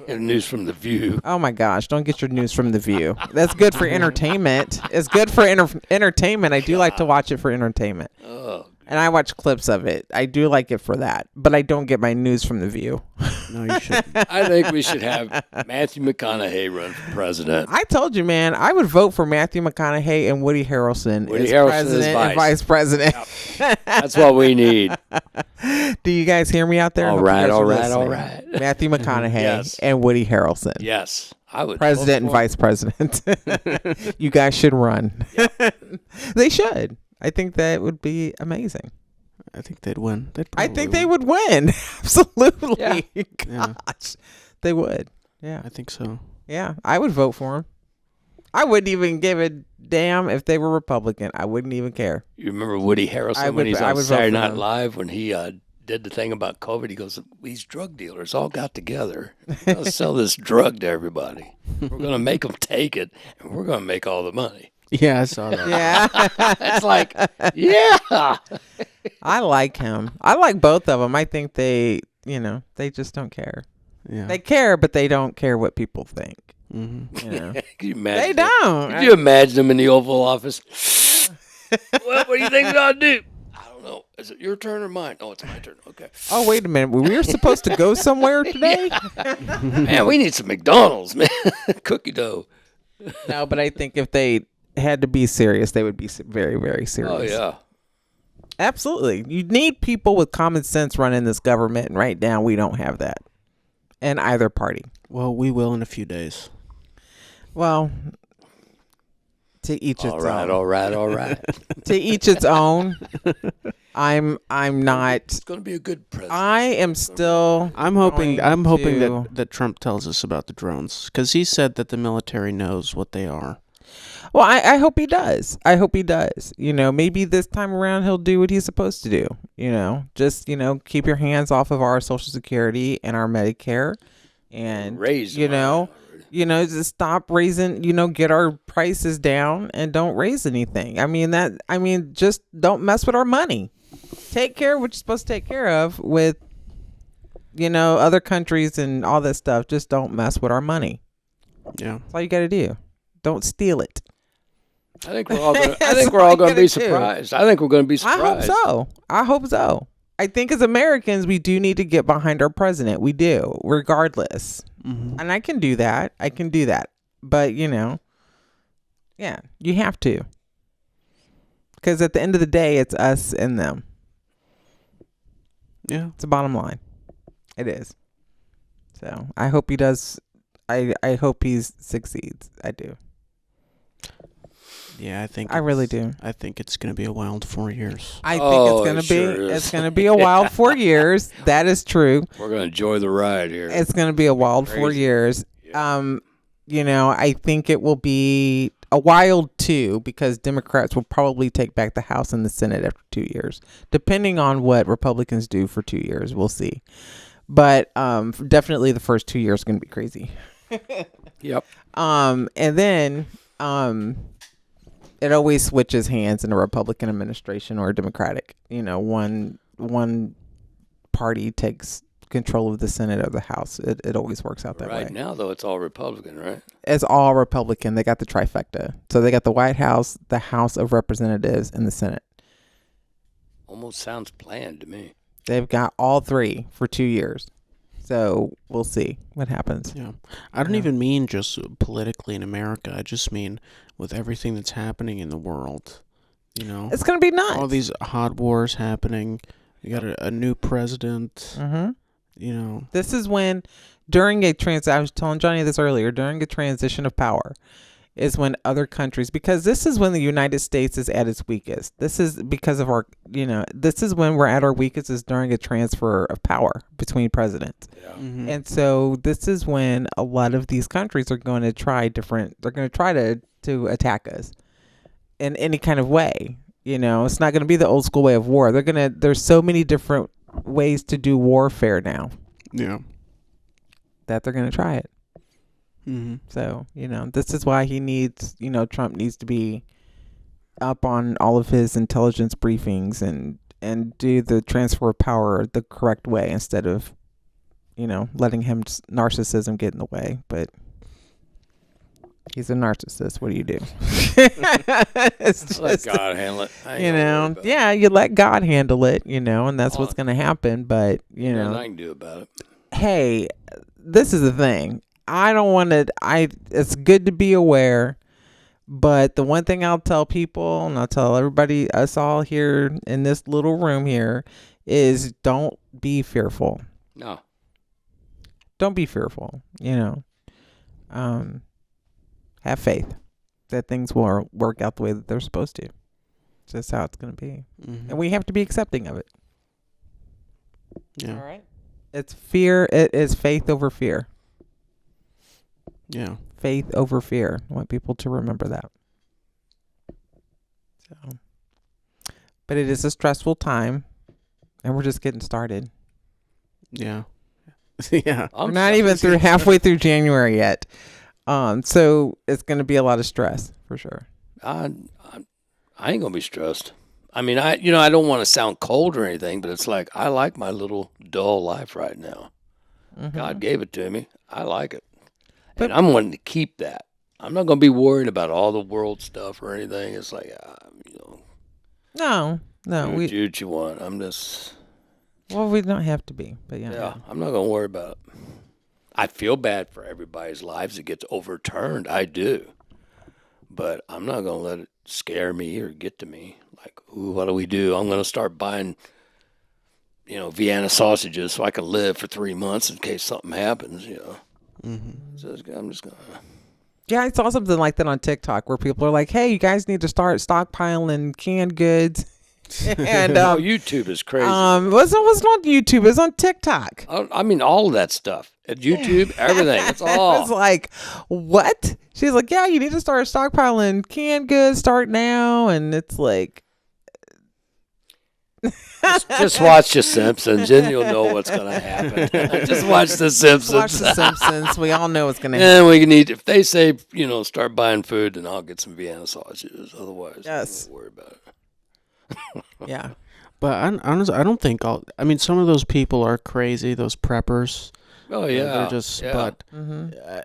News from The View. Oh my gosh, don't get your news from The View. That's good for entertainment. It's good for entertainment. I do like to watch it for entertainment. Oh. And I watch clips of it. I do like it for that, but I don't get my news from The View. No, you shouldn't. I think we should have Matthew McConaughey run for president. I told you, man, I would vote for Matthew McConaughey and Woody Harrelson as president and vice president. Yep. That's what we need. Do you guys hear me out there? All right. Matthew McConaughey and Woody Harrelson. Yes, I would. President and vice president. You guys should run. Yep. They should. I think that would be amazing. I think they'd win. I think they would win. Absolutely. Yeah. Gosh, they would. Yeah. I think so. Yeah, I would vote for them. I wouldn't even give a damn if they were Republican. I wouldn't even care. You remember Woody Harrelson when he's on Saturday Night Live when he did the thing about COVID? He goes, these drug dealers all got together. We're going to sell this drug to everybody. We're going to make them take it, and we're going to make all the money. Yeah, I saw that. Yeah. It's like, yeah. I like him. I like both of them. I think they just don't care. Yeah. They care, but they don't care what people think. Mm-hmm. You know? Can you imagine? They don't. Could you imagine them in the Oval Office? Well, what do you think we ought to do? I don't know. Is it your turn or mine? Oh, it's my turn. Okay. Oh, wait a minute. We were supposed to go somewhere today? Man, we need some McDonald's, man. Cookie dough. No, but I think if they had to be serious, they would be very, very serious. Oh, yeah. Absolutely. You need people with common sense running this government, and right now we don't have that in either party. Well, we will in a few days. Well, to each its own. All right. To each its own. I'm not. It's going to be a good president. I am still. I'm hoping that Trump tells us about the drones, because he said that the military knows what they are. Well, I hope he does. I hope he does. You know, maybe this time around he'll do what he's supposed to do. You know, just, keep your hands off of our Social Security and our Medicare, and raise, just stop raising. Get our prices down and don't raise anything. Just don't mess with our money. Take care of what you're supposed to take care of with, other countries and all this stuff. Just don't mess with our money. Yeah, that's all you got to do. Don't steal it. I think we're all going to be surprised. I think we're going to be surprised. I hope so. I think as Americans, we do need to get behind our president. We do, regardless. Mm-hmm. And I can do that. But, yeah, you have to. Because at the end of the day, it's us and them. Yeah. It's the bottom line. It is. So I hope he does. I hope he succeeds. I do. Yeah, I really do. I think it's going to be a wild 4 years. I think it's going to be a wild 4 years. That is true. We're going to enjoy the ride here. It's going to be a wild 4 years. Yeah. I think it will be a wild 2 because Democrats will probably take back the House and the Senate after 2 years, depending on what Republicans do for 2 years. We'll see. But definitely the first 2 years are going to be crazy. Yep. And then it always switches hands in a Republican administration or a Democratic. One party takes control of the Senate or the House. It always works out that way. Right now, though, it's all Republican, right? It's all Republican. They got the trifecta. So they got the White House, the House of Representatives, and the Senate. Almost sounds planned to me. They've got all 3 for 2 years. So we'll see what happens. Yeah. I don't even mean just politically in America. I just mean with everything that's happening in the world. It's going to be nuts. All these hot wars happening. You got a new president. Mm-hmm. This is when, I was telling Johnny this earlier, during a transition of power, is when other countries, because this is when the United States is at its weakest. This is because of our, this is when we're at our weakest, is during a transfer of power between presidents. Yeah. Mm-hmm. And so this is when a lot of these countries are going to try to attack us in any kind of way. It's not going to be the old school way of war. There's so many different ways to do warfare now. Yeah. That they're going to try it. Mm-hmm. So, this is why Trump needs to be up on all of his intelligence briefings and do the transfer of power the correct way instead of, letting him narcissism get in the way. But he's a narcissist. What do you do? It's just, Let God handle it. you let God handle it, and that's what's going to happen. But, Nothing I can do about it. Hey, this is the thing. I don't want to, it's good to be aware, but the one thing I'll tell people, and I'll tell everybody, us all here in this little room here, is don't be fearful. No. Don't be fearful, have faith that things will work out the way that they're supposed to. It's just how it's going to be. Mm-hmm. And we have to be accepting of it. Yeah. All right. It's fear. It is faith over fear. Yeah. Faith over fear. I want people to remember that. So, but it is a stressful time, and we're just getting started. Yeah. Yeah. We're not even halfway through January yet. So it's going to be a lot of stress for sure. I ain't gonna be stressed. I mean, I don't want to sound cold or anything, but it's like I like my little dull life right now. Mm-hmm. God gave it to me. I like it. But, and I'm wanting to keep that. I'm not going to be worried about all the world stuff or anything. It's like, no, do what you want. I'm just. Well, we don't have to be, but yeah. Yeah, I'm not going to worry about it. I feel bad for everybody's lives that gets overturned. I do. But I'm not going to let it scare me or get to me. Like, ooh, what do we do? I'm going to start buying, Vienna sausages so I can live for 3 months in case something happens, Mm-hmm. So I'm just going to. Yeah, I saw something like that on TikTok where people are like, hey, you guys need to start stockpiling canned goods. And YouTube is crazy. it was not YouTube, it was on TikTok. I mean, all of that stuff. At YouTube, everything. It's all. I was like, what? She's like, yeah, you need to start stockpiling canned goods, start now. And it's like, just watch The Simpsons, and you'll know what's going to happen. Just watch The Simpsons. Watch The Simpsons. We all know what's going to happen. And we can eat. If they say, start buying food, then I'll get some Vienna sausages. Otherwise, Yes. don't worry about it. Yeah. But honestly, I don't think some of those people are crazy. Those preppers. Oh yeah, They're just. yeah. But Mm-hmm.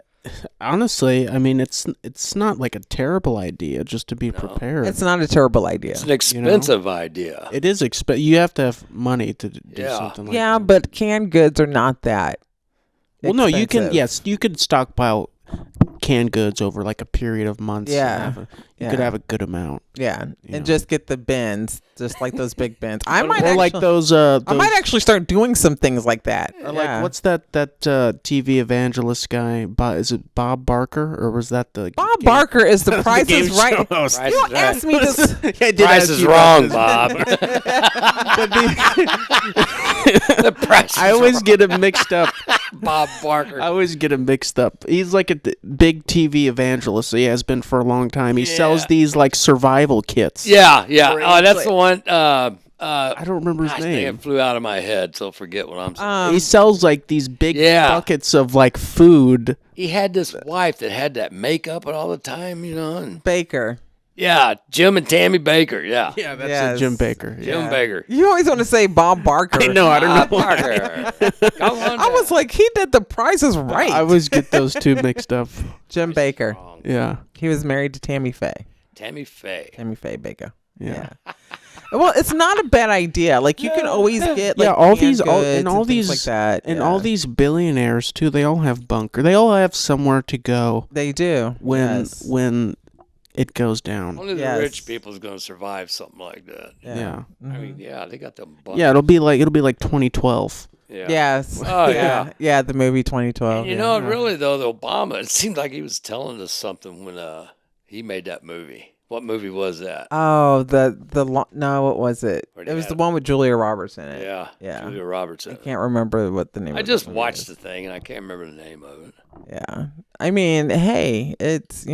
honestly, I mean, it's not like a terrible idea just to be prepared. It's not a terrible idea. It's an expensive idea. It is you have to have money to do something like that. Yeah, but canned goods are not that. Well, no, you can. expensive. Yes, you could stockpile canned goods over like a period of months. Yeah. You could have a good amount. Yeah, You and know. just get the bins, just like those big bins. I Or might like actually, those. I might actually start doing some things like that. Or like what's that TV evangelist guy? Is it Bob Barker or was that the Bob Barker is the Price game is Right. show host? Price You is Right. asked me this. Price is wrong, Bob. The price. I always get him mixed up. Bob Barker. I always get him mixed up. He's like a big TV evangelist. He has been for a long time. He sells these like survival kits. Yeah. Oh, that's the one. I don't remember his name. It flew out of my head, so forget what I'm saying. He sells like these big Yeah. buckets of like food. He had this wife that had that makeup all the time, and Baker. yeah, Jim and Tammy Baker. Yeah, That's Yes. Jim Baker. Jim Baker. You always want to say Bob Barker. I know. I don't know. Bob Barker. Come on I was like, he did the Price is Right. I always get those two mixed up. Jim Baker. wrong. Yeah. He was married to Tammy Faye. Tammy Faye. Tammy Faye Baker. Yeah. Well, it's not a bad idea. Like you can always get like all canned these goods all things these like that. and Yeah. all these billionaires too. They all have bunker. They all have somewhere to go They do. when it goes down. Only the Yes. rich people's going to survive something like that. Yeah. I mean, yeah, they got the bucks. Yeah, it'll be like 2012. Yeah. Yes. Oh, yeah. Yeah, the movie 2012. And you know, really though, the Obama, it seemed like he was telling us something when He made that movie. What movie was that? Oh, no, what was it? Where'd It he was the have one with Julia Roberts in it. Yeah. Yeah. Julia Roberts. I can't remember what the name I of just the movie watched is. the thing, and I can't remember the name of it. Yeah. I mean, hey, it's,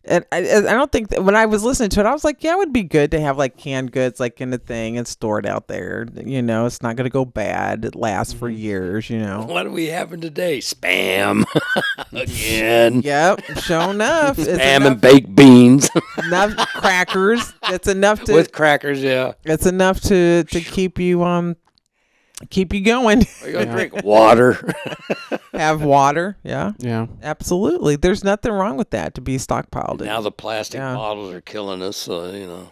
and I don't think that when I was listening to it, I was like, yeah, it would be good to have like canned goods like in a thing and stored out there. It's not going to go bad. It lasts for years, What are we having today? Spam. Again. Yep, sure enough. It's Spam and baked beans. enough crackers. It's enough to With crackers, yeah. It's enough to keep you going. Are you going to drink water? Have water. Yeah. Yeah. Absolutely. There's nothing wrong with that to be stockpiled. Now the plastic bottles are killing us, so,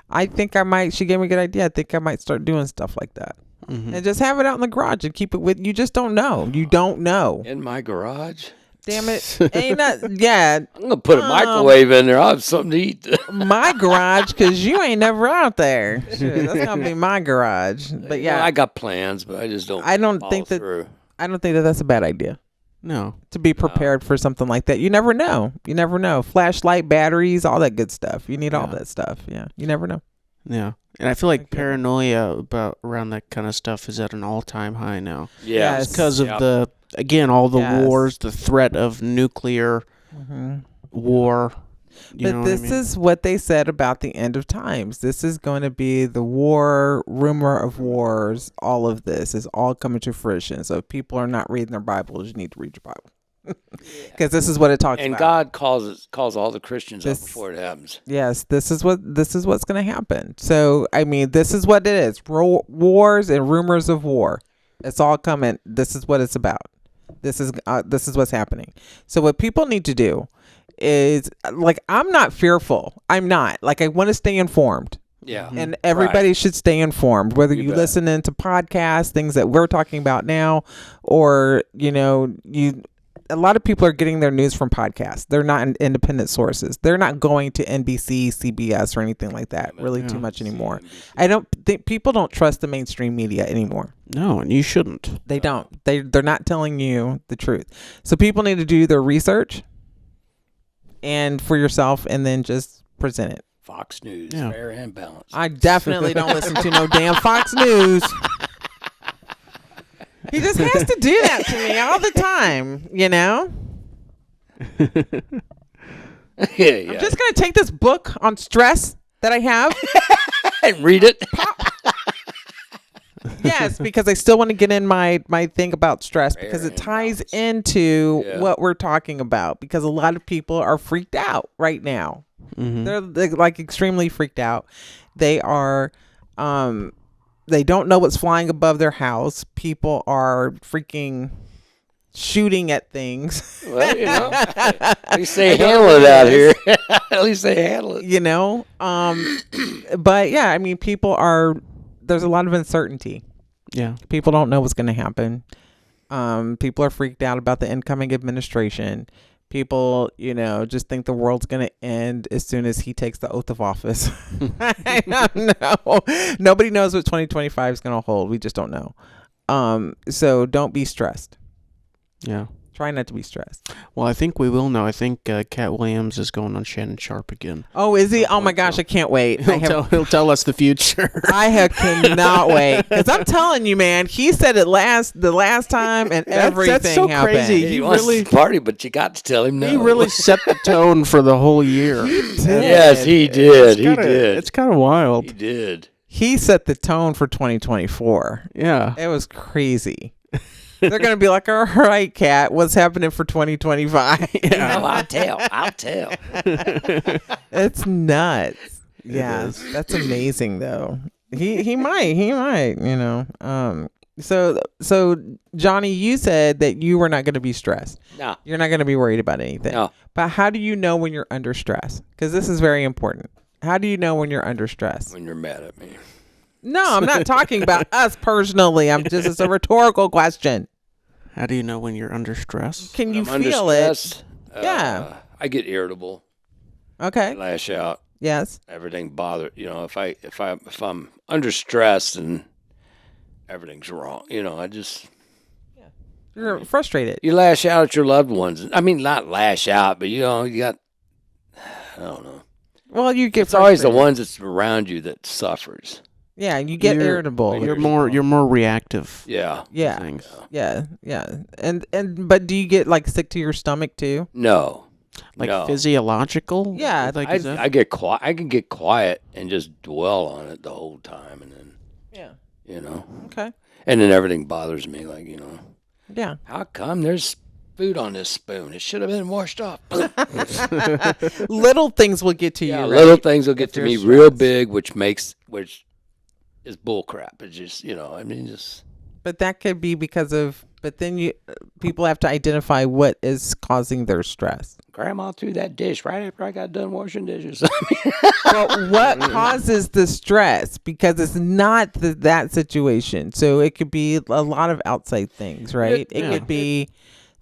I think she gave me a good idea. I think I might start doing stuff like that. Mm-hmm. And just have it out in the garage and keep it with you. Just don't know. You don't know. In my garage? Damn it. Ain't not, yeah. I'm going to put a microwave in there. I'll have something to eat. My garage, because you ain't never out there. Sure, that's going to be my garage. But yeah. I got plans, but I just don't think through. I don't think that that's a bad idea. No. To be prepared for something like that. You never know. You never know. Flashlight, batteries, all that good stuff. You need all that stuff. Yeah. You never know. Yeah. And I feel like paranoia around that kind of stuff is at an all-time high now. Yeah. Yes. Because of all the wars, the threat of nuclear war. But this is what they said about the end of times. This is going to be the war, rumor of wars. All of this is all coming to fruition. So if people are not reading their Bibles, you need to read your Bible. Because this is what it talks about. And God calls all the Christians up before it happens. Yes, this is what's going to happen. So, I mean, this is what it is. Wars and rumors of war. It's all coming. This is what it's about. This is what's happening. So what people need to do is, like, I'm not fearful. I'm not. Like, I want to stay informed. Yeah. And everybody should stay informed, whether you bet. listen into podcasts, things that we're talking about now, or, a lot of people are getting their news from podcasts. They're not independent sources. They're not going to NBC, CBS, or anything like that really too much anymore. I don't think people don't trust the mainstream media anymore. No, and you shouldn't. They don't. They're not telling you the truth. So people need to do their research and for yourself, and then just present it. Fox News, fair and balanced. I definitely don't listen to no damn Fox News. He just has to do that to me all the time, Yeah. I'm just going to take this book on stress that I have. And read it. Yes, because I still want to get in my thing about stress, because it ties into what we're talking about, because a lot of people are freaked out right now. Mm-hmm. They're like extremely freaked out. They are they don't know what's flying above their house. People are freaking shooting at things. Well, at least they handle it out here. At least they handle it. But yeah, I mean, there's a lot of uncertainty. Yeah. People don't know what's going to happen. People are freaked out about the incoming administration. People, just think the world's going to end as soon as he takes the oath of office. I don't know. Nobody knows what 2025 is going to hold. We just don't know. So don't be stressed. Yeah. Try not to be stressed. Well, I think we will know. I think Cat Williams is going on Shannon Sharp again. Oh, is he? Oh my gosh, I can't wait. He'll tell us the future. I cannot wait, because I'm telling you, man, he said it the last time, and everything that's so happened. crazy. He wants to party, but you got to tell him no. He really set the tone for the whole year. Yes, he did. He did. It's kind of wild. He did. He set the tone for 2024. Yeah. It was crazy. They're going to be like, all right, Cat, what's happening for 2025? Yeah. No, I'll tell. It's nuts. Yeah, that's amazing, though. He might, So Johnny, you said that you were not going to be stressed. No. You're not going to be worried about anything. No. But how do you know when you're under stress? Because this is very important. How do you know when you're under stress? When you're mad at me. No, I'm not talking about us personally. It's a rhetorical question. How do you know when you're under stress? Can you I'm feel under it? stress, Yeah. I get irritable. Okay. I lash out. Yes. Everything bothers. If I'm under stress, then everything's wrong. You're frustrated. You lash out at your loved ones. I mean, not lash out, but you got don't know. Well, you get It's always the frustrated. ones that's around you that suffers. Yeah, you get irritable. You're more reactive. Yeah. Yeah. Things. Yeah. And but do you get like sick to your stomach too? No. Like no. physiological. Yeah, Like I get quiet. I can get quiet and just dwell on it the whole time, and then Yeah. Okay. and then everything bothers me. Like Yeah. how come there's food on this spoon? It should have been washed off. Little things will get to you. Yeah, Right? little things will get If to you're me real stressed. big, which is bull crap. It's just just. But that could be because of. But then people have to identify what is causing their stress. Grandma threw that dish right after I got done washing dishes. Well, what causes the stress? Because it's not that situation. So it could be a lot of outside things, right? It could be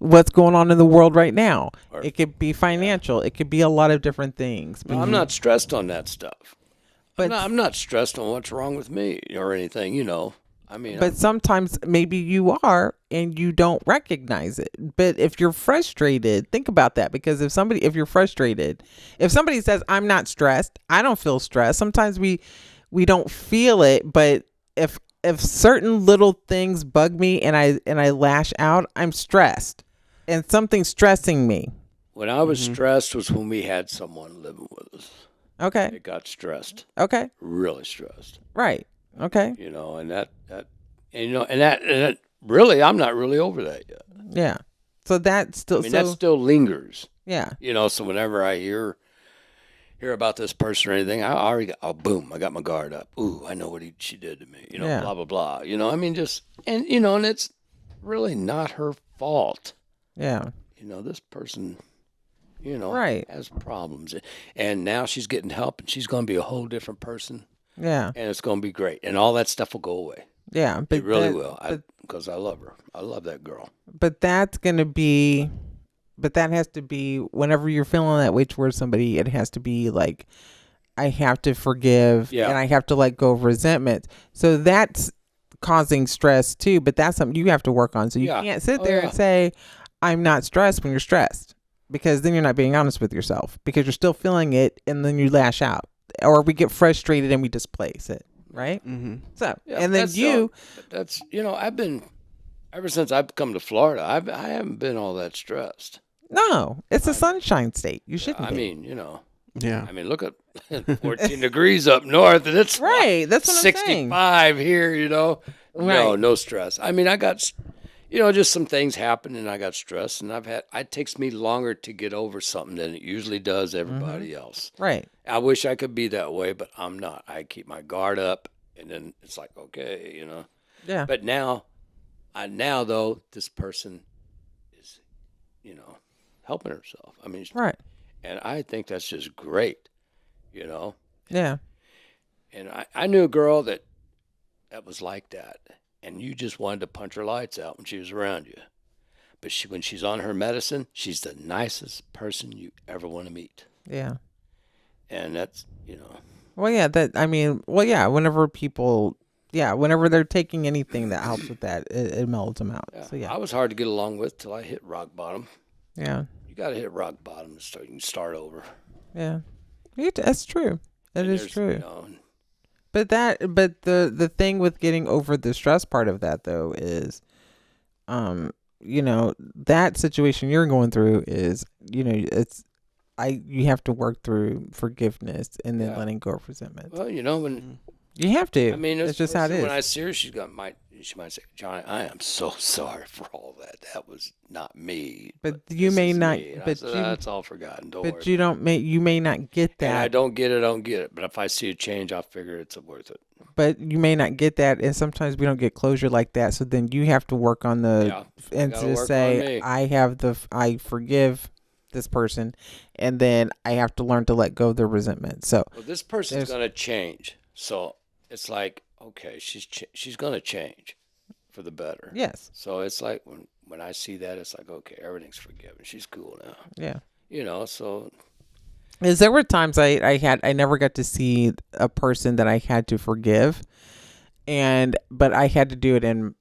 what's going on in the world right now. It could be financial. It could be a lot of different things. No, I'm not stressed on that stuff. But I'm not stressed on what's wrong with me or anything, I mean, but sometimes maybe you are and you don't recognize it. But if you're frustrated, think about that, because if you're frustrated, if somebody says I'm not stressed, I don't feel stressed. Sometimes we don't feel it, but if certain little things bug me and I lash out, I'm stressed. And something's stressing me. when I was stressed was when we had someone living with us. Okay. It got stressed, Okay. really stressed, Right. Okay. and that really, I'm not really over that yet. Yeah. So that's still That still lingers, yeah. So whenever I hear about this person or anything, I already got, boom, I got my guard up. Ooh, I know what she did to me, Yeah. blah, blah, blah. And it's really not her fault. Yeah. This person, Right. has problems. And now she's getting help, and she's going to be a whole different person, Yeah. and it's going to be great. And all that stuff will go away. Yeah. But It really that- will, but- because I love her. I love that girl. But that's going to be, but that has to be whenever you're feeling that way towards somebody, it has to be like, I have to forgive and I have to let go of resentment. So that's causing stress too, but that's something you have to work on. So you can't sit there and say, I'm not stressed when you're stressed, because then you're not being honest with yourself, because you're still feeling it and then you lash out, or we get frustrated and we displace it. Right. Mm-hmm. So, and then that's I've been, ever since I've come to Florida, I haven't been all that stressed. no, it's a sunshine state. You shouldn't I be. mean, Yeah. I mean, look at 14 degrees up north, and it's Right. That's what I'm saying. 65 here, Right. No stress. I mean, I got, just some things happened, and I got stressed, and it takes me longer to get over something than it usually does everybody else. Right. I wish I could be that way, but I'm not. I keep my guard up, and then it's like, okay, Yeah. But now though, this person is, helping herself. I mean, Right. and I think that's just great, Yeah. And I knew a girl that was like that, and you just wanted to punch her lights out when she was around you. But when she's on her medicine, she's the nicest person you ever want to meet. Yeah. And that's, Well, yeah. Whenever people, whenever they're taking anything that helps with that, it mellows them out. So I was hard to get along with till I hit rock bottom. Yeah. You got to hit rock bottom to you can start over. Yeah. That's true. That is true. And But the thing with getting over the stress part of that though is, that situation you're going through is, you have to work through forgiveness and then letting go of resentment. well, when You have to. I mean, it's just how it is. When I see her, she might say, "Johnny, I am so sorry for all that. That was not me." But you this may is not. me." And I But said, you. that's all forgotten. Don't But worry. you may not get And I that. don't get it. But if I see a change, I'll figure it's worth it. But you may not get that, and sometimes we don't get closure like that. So then you have to work on and gotta to work on say, me. I forgive this person, and then I have to learn to let go of the resentment. So Well, this person's going to change. So it's like, okay, she's going to change for the better. yes, So it's like when I see that, it's like, okay, everything's forgiven. She's cool now. yeah. So Is there were times I never got to see a person that I had to forgive, but I had to do it in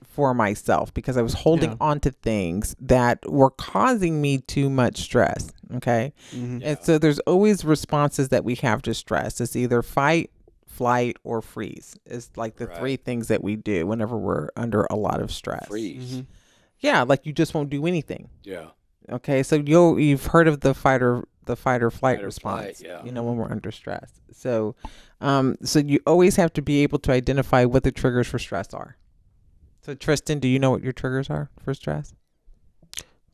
for myself because I was holding on to things that were causing me too much stress. Okay. And so there's always responses that we have to stress. It's either fight, flight, or freeze. It's like the three things that we do whenever we're under a lot of stress. Freeze. Yeah, like you just won't do anything. Yeah. Okay, so you've heard of the fight or flight response. Flight, yeah. You know, when we're under stress. So so you always have to be able to identify what the triggers for stress are. So Tristan, do you know what your triggers are for stress?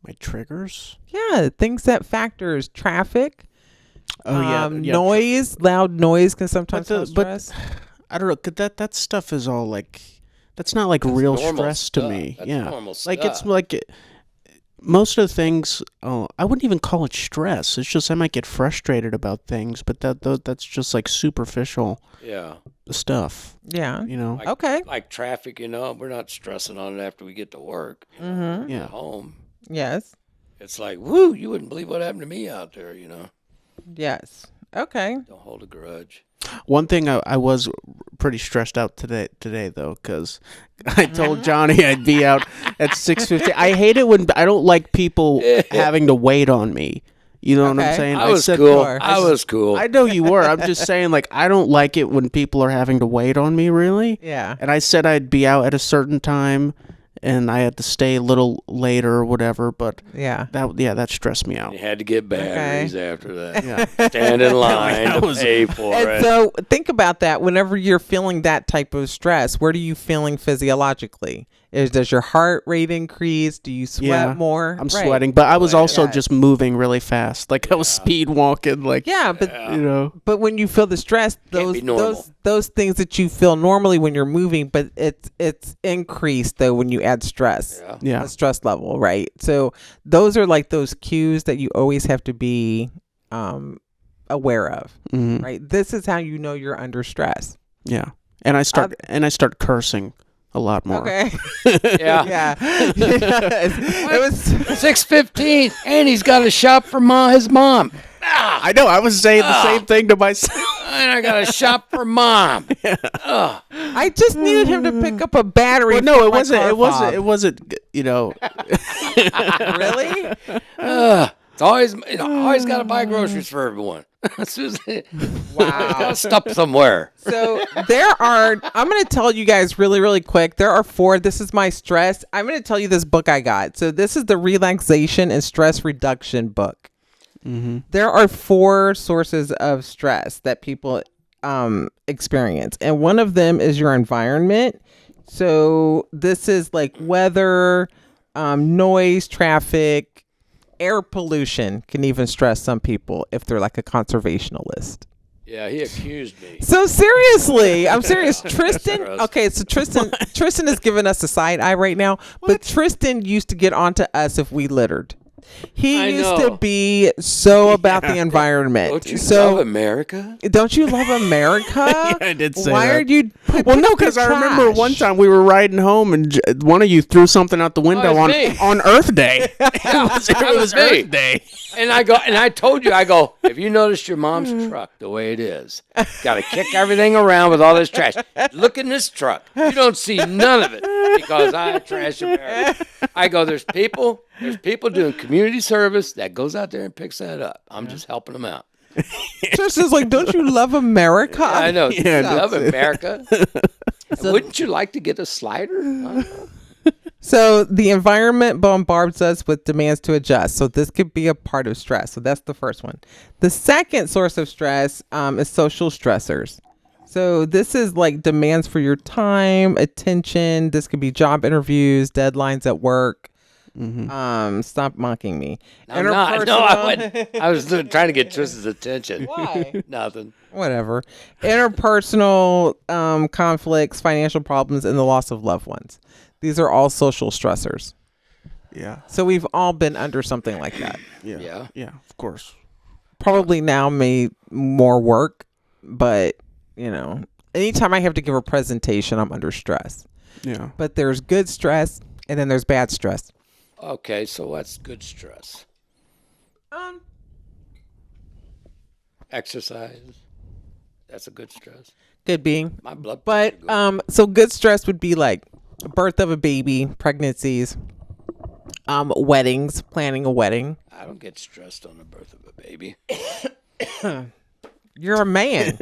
My triggers? Yeah, things that factors traffic. Oh yeah, noise, loud noise can sometimes cause stress. I don't know. 'Cause that stuff is all like, that's not like real stress stuff. to me. That's yeah, normal like stuff. it's like most of the things. Oh, I wouldn't even call it stress. It's just I might get frustrated about things, but that's just like superficial. Yeah. Stuff. Yeah. You know. Okay. Like traffic, we're not stressing on it after we get to work. Yeah. At home. Yes. It's like, woo, you wouldn't believe what happened to me out there, Yes. Okay. Don't hold a grudge. One thing I was pretty stressed out today though, because I told Johnny I'd be out at 6:50. I hate it when I don't like people having to wait on me. You know what I'm saying? I was cool. I was cool. I know you were. I'm just saying, like, I don't like it when people are having to wait on me, really. Yeah. And I said I'd be out at a certain time, and I had to stay a little later or whatever, but that stressed me out. You had to get batteries after that. Yeah. Stand in line to pay for And it. so think about that. Whenever you're feeling that type of stress, what are you feeling physiologically? Does your heart rate increase? Do you sweat more? I'm sweating, but I was also just moving really fast. Like I was speed walking. Like but when you feel the stress, those things that you feel normally when you're moving, but it's increased though when you add stress. Yeah. The stress level, right? So those are like those cues that you always have to be aware of, right? This is how you know you're under stress. Yeah, and I start cursing a lot more. Okay. Yeah. It was 6:15, and he's got to shop for his mom. I know. I was saying the same thing to myself. And I got to shop for mom. I just needed him to pick up a battery. Well, no, it wasn't. It wasn't. You know. Really? It's always got to buy groceries for everyone. Wow. Stuff somewhere. So I'm going to tell you guys really, really quick. There are 4. This is my stress. I'm going to tell you this book I got. So this is the Relaxation and Stress Reduction book. There are 4 sources of stress that people experience. And one of them is your environment. So this is like weather, noise, traffic, air pollution can even stress some people if they're like a conservationalist. Yeah, he accused me. So seriously, I'm serious. Tristan, okay, so Tristan is giving us a side eye right now, but Tristan used to get onto us if we littered. He used to be so about the environment. Don't you love America? Don't you love America? Yeah, I did say Why that. are you? Well, no, because I remember one time we were riding home and one of you threw something out the window on Earth Day. It was Earth Day. And I told you, if you noticed your mom's truck the way it is, got to kick everything around with all this trash. Look in this truck. You don't see none of it because I trash America. There's people doing community service that goes out there and picks that up. I'm just helping them out. Tristan's like, don't you love America? Yeah, I know. Yeah, You love America. Wouldn't you like to get a slider? So the environment bombards us with demands to adjust. So this could be a part of stress. So that's the first one. The second source of stress is social stressors. So this is like demands for your time, attention. This could be job interviews, deadlines at work. Stop mocking me. I'm not. No, I wouldn't. I was trying to get Tristan's attention. Why? Nothing. Whatever. Interpersonal conflicts, financial problems, and the loss of loved ones. These are all social stressors. Yeah. So we've all been under something like that. Yeah. Yeah, of course. Probably now more work, but anytime I have to give a presentation, I'm under stress. Yeah. But there's good stress and then there's bad stress. Okay, so what's good stress? Exercise. That's a good stress. Could be. My blood But pressure goes- so good stress would be like birth of a baby, pregnancies, weddings, planning a wedding. I don't get stressed on the birth of a baby. You're a man.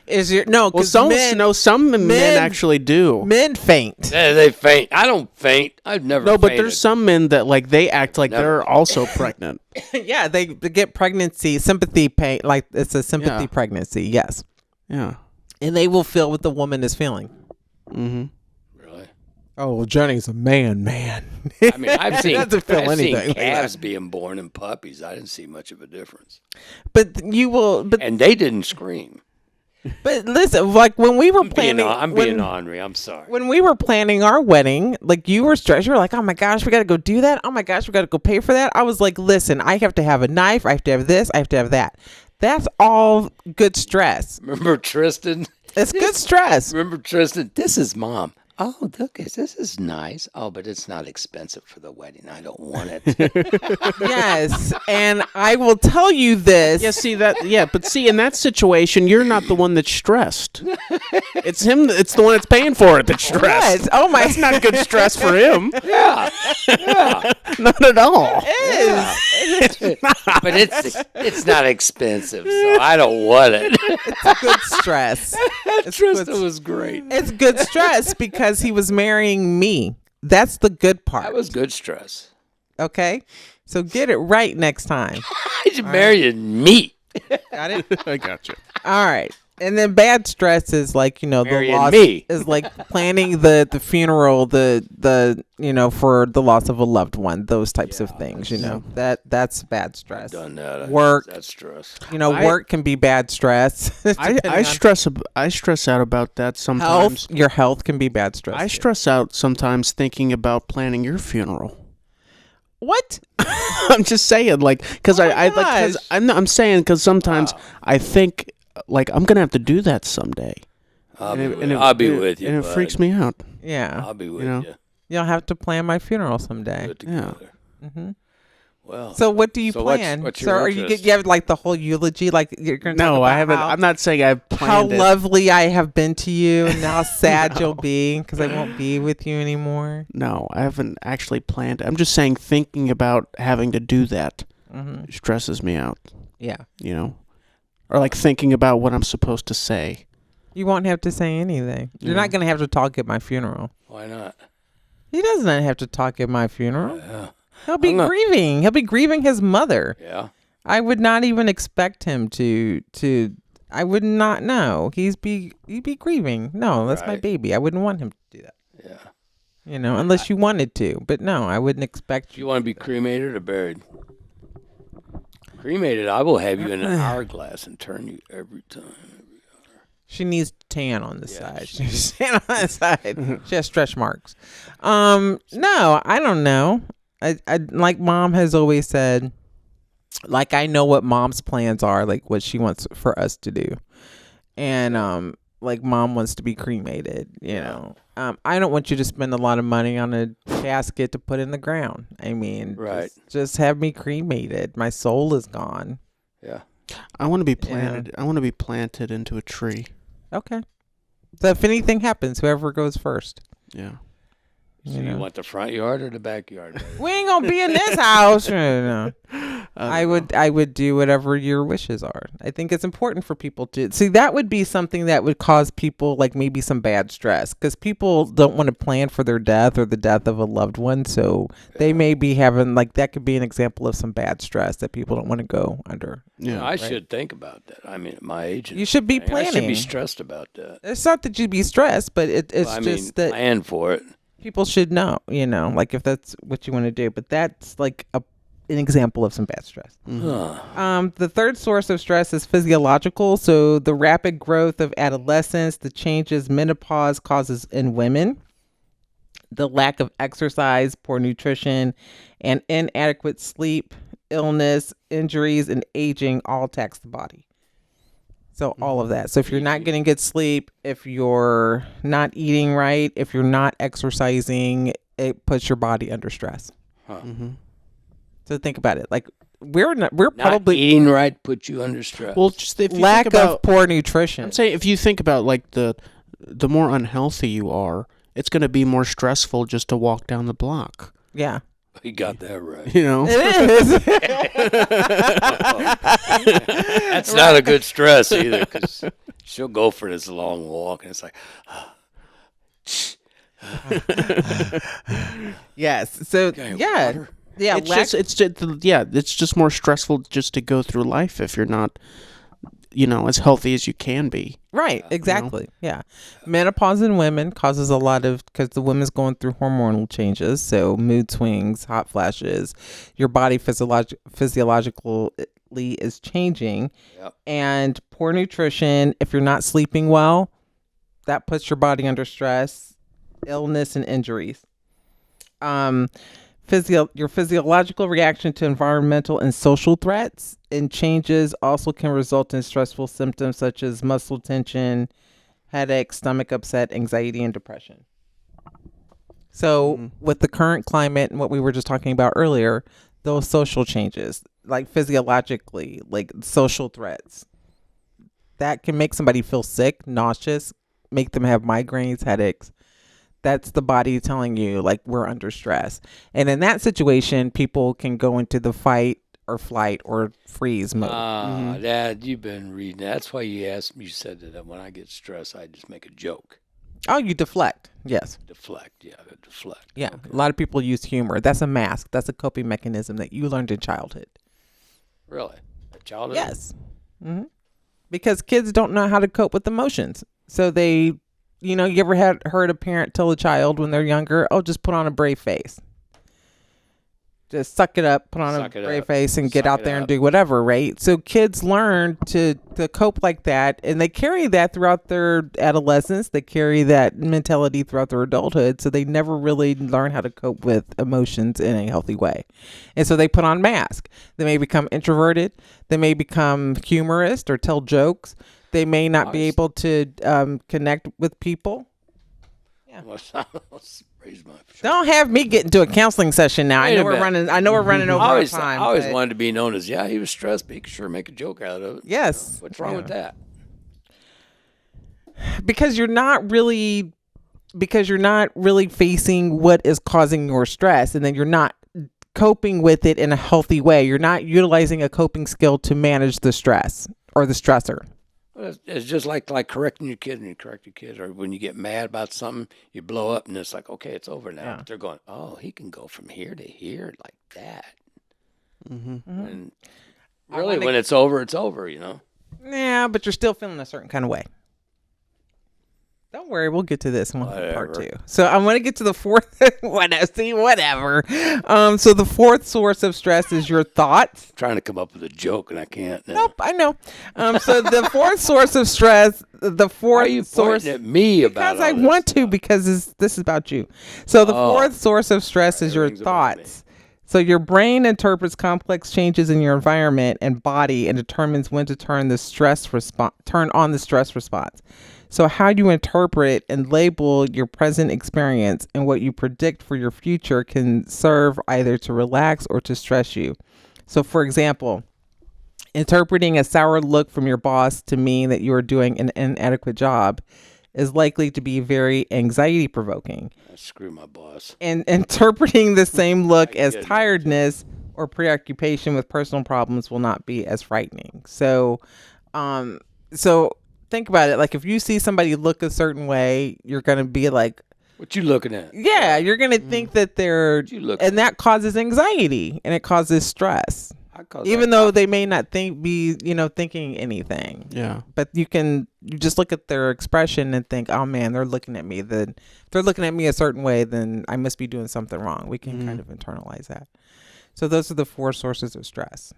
Is your no? Well, some men actually do. Men faint. Yeah, they faint. I don't faint. I've never. No, but fainted. there's some men that like they act like they're also pregnant. Yeah, they get pregnancy sympathy pain. Like it's a sympathy pregnancy. Yes. Yeah. And they will feel what the woman is feeling. Mm-hmm. Really? Oh, well, Johnny's a man. I mean, I've seen anything calves being born and puppies. I didn't see much of a difference. But you will. And they didn't scream. But listen, like when we were planning, I'm being ornery. I'm sorry. When we were planning our wedding, like you were stressed. You were like, "Oh my gosh, we got to go do that. Oh my gosh, we got to go pay for that." I was like, "Listen, I have to have a knife. I have to have this. I have to have that." That's all good stress. Remember Tristan? It's good stress. Remember Tristan? This is Mom. Oh, look, this is nice. Oh, but it's not expensive for the wedding. I don't want it. Yes, and I will tell you this. Yeah, see that. Yeah, but see, in that situation, you're not the one that's stressed. It's him. It's the one that's paying for it that's stressed. What? Oh my! That's not good stress for him. Yeah. Not at all. It is. But it's not expensive, so I don't want it. It's good stress. Tristan was great. It's good stress because he was marrying me. That's the good part. That was good stress. Okay, so get it right next time. He's marrying me. Got it. I got you. All right. And then bad stress is like, the Marrying loss me. is like planning the funeral, the for the loss of a loved one, those types of things, that's bad stress. Done that. Work. That's stress. Work can be bad stress. I stress out about that sometimes. Your health can be bad stress. I stress out sometimes thinking about planning your funeral. What? I'm just saying, like, because I'm saying because sometimes I think like I'm gonna have to do that someday. I'll be with you, and it bud. freaks me out. Yeah. I'll be with you. You'll have to plan my funeral someday. Put together. Mm-hmm. Well. So what do you so plan? What's so your are interest? you have like the whole eulogy? Like you're gonna talk No, about I haven't. I'm not saying I've how planned it. lovely I have been to you and how sad you'll be because I won't be with you anymore. No, I haven't actually planned it. I'm just saying thinking about having to do that stresses me out. Yeah. Or like thinking about what I'm supposed to say. You won't have to say anything. You're not going to have to talk at my funeral. Why not? He doesn't have to talk at my funeral. Yeah. He'll be grieving. He'll be grieving his mother. Yeah. I would not even expect him to I would not know. He'd be grieving. No, that's my baby. I wouldn't want him to do that. Yeah. Unless you wanted to. But no, I wouldn't expect You want to be cremated or buried? Cremated, I will have you in an hourglass and turn you every time. She needs tan on the side. She's tan on the side. She has stretch marks. No, I don't know. I like Mom has always said, like I know what Mom's plans are, like what she wants for us to do, and like Mom wants to be cremated. I don't want you to spend a lot of money on a casket to put in the ground. I mean, just have me cremated. My soul is gone. Yeah. I want to be planted. Yeah. I want to be planted into a tree. Okay. So if anything happens, whoever goes first. Yeah. So you want the front yard or the backyard? We ain't gonna be in this house. No. I would do whatever your wishes are. I think it's important for people to see. That would be something that would cause people like maybe some bad stress because people don't want to plan for their death or the death of a loved one. So they may be having like that could be an example of some bad stress that people don't want to go under. Yeah, I should think about that. I mean, at my age, you should be planning. I should be stressed about that. It's not that you'd be stressed, but it's just that plan for it. People should know, like if that's what you want to do. But that's like an example of some bad stress. Mm-hmm. The third source of stress is physiological. So the rapid growth of adolescence, the changes menopause causes in women, the lack of exercise, poor nutrition, and inadequate sleep, illness, injuries, and aging all tax the body. So all of that. So if you're not getting good sleep, if you're not eating right, if you're not exercising, it puts your body under stress. So think about it. Like we're probably eating right puts you under stress. Well, just if you lack think about of poor nutrition. I'm saying if you think about like the the more unhealthy you are, it's going to be more stressful just to walk down the block. Yeah. You got that right. You know? It is. That's not a good stress either, because she'll go for this long walk, and it's like, Yes. So okay, yeah. water. Yeah. It's just more stressful just to go through life if you're not, as healthy as you can be. Right, exactly. Yeah. Menopause in women causes a lot of, because the woman's going through hormonal changes, so mood swings, hot flashes, your body physiologically is changing. Yep. And poor nutrition, if you're not sleeping well, that puts your body under stress, illness, and injuries. Your physiological reaction to environmental and social threats and changes also can result in stressful symptoms such as muscle tension, headache, stomach upset, anxiety, and depression. So with the current climate and what we were just talking about earlier, those social changes, like physiologically, like social threats, that can make somebody feel sick, nauseous, make them have migraines, headaches. That's the body telling you, like, we're under stress. And in that situation, people can go into the fight or flight or freeze mode. Dad, you've been reading. That's why you asked me. You said that when I get stressed, I just make a joke. Oh, you deflect. Yes. Deflect. Yeah. Okay. A lot of people use humor. That's a mask. That's a coping mechanism that you learned in childhood. Really? A childhood? Yes. Mm-hmm. Because kids don't know how to cope with emotions. So they... you ever heard a parent tell a child when they're younger, oh, just put on a brave face. Just suck it up, put on a brave face, and get out there and do whatever, right? So kids learn to cope like that, and they carry that throughout their adolescence. They carry that mentality throughout their adulthood, so they never really learn how to cope with emotions in a healthy way. And so they put on masks. They may become introverted. They may become humorist or tell jokes. They may not be able to connect with people. Yeah. Don't have me get into a counseling session now. I know we're running over our time. I always wanted to be known as, he was stressed, but he could sure make a joke out of it. Yes. What's wrong with that? Because you're not really facing what is causing your stress, and then you're not coping with it in a healthy way. You're not utilizing a coping skill to manage the stress or the stressor. It's just like correcting your kid, and you correct your kid, or when you get mad about something, you blow up, and it's like, okay, it's over now. Yeah. But they're going, oh, he can go from here to here like that. Mm-hmm. And really, when it's over, it's over, Yeah, but you're still feeling a certain kind of way. Don't worry, we'll get to this in part 2. So I want to get to the fourth. Whatever. So the fourth source of stress is your thoughts. I'm trying to come up with a joke and I can't. Nope, I know. So the fourth source of stress, Why are you pointing at me about? Because I want to, because this is about you. So the fourth source of stress is your thoughts. So your brain interprets complex changes in your environment and body and determines when to turn on the stress response. So how you interpret and label your present experience and what you predict for your future can serve either to relax or to stress you. So for example, interpreting a sour look from your boss to mean that you are doing an inadequate job is likely to be very anxiety provoking. Screw my boss. And interpreting the same look as tiredness or preoccupation with personal problems will not be as frightening. So think about it. Like if you see somebody look a certain way, you're going to be like, what you looking at? Yeah, you're going to think that and that causes anxiety and it causes stress. Even though they may not be thinking anything. Yeah. But you just look at their expression and think, oh man, they're looking at me. If they're looking at me a certain way, then I must be doing something wrong. We can kind of internalize that. So those are the 4 sources of stress.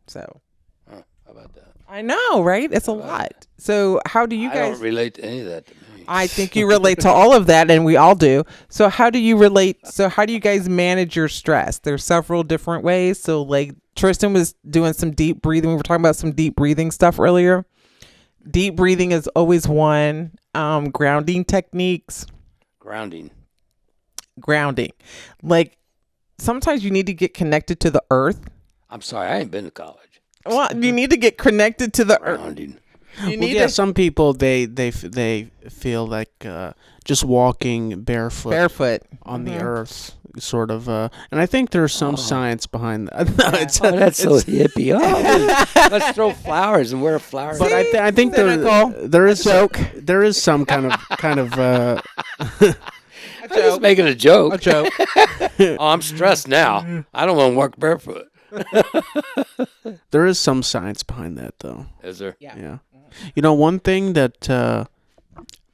So. How about that? I know, right? It's a lot. So how do you guys... I don't relate to any of that to me. I think you relate to all of that, and we all do. So how do you relate? So how do you guys manage your stress? There's several different ways. So like Tristan was doing some deep breathing. We were talking about some deep breathing stuff earlier. Deep breathing is always one. Grounding techniques. Grounding. Like sometimes you need to get connected to the earth. I'm sorry, I ain't been to college. Well, you need to get connected to the earth. Grounding. You need some people they feel like just walking barefoot on the earth, sort of. And I think there's some science behind that. No, that's so hippie. Let's throw flowers and wear flowers. But I think there is some kind of. I'm just making a joke. A joke. Oh, I'm stressed now. I don't want to walk barefoot. There is some science behind that, though. Is there? Yeah. You know, one thing that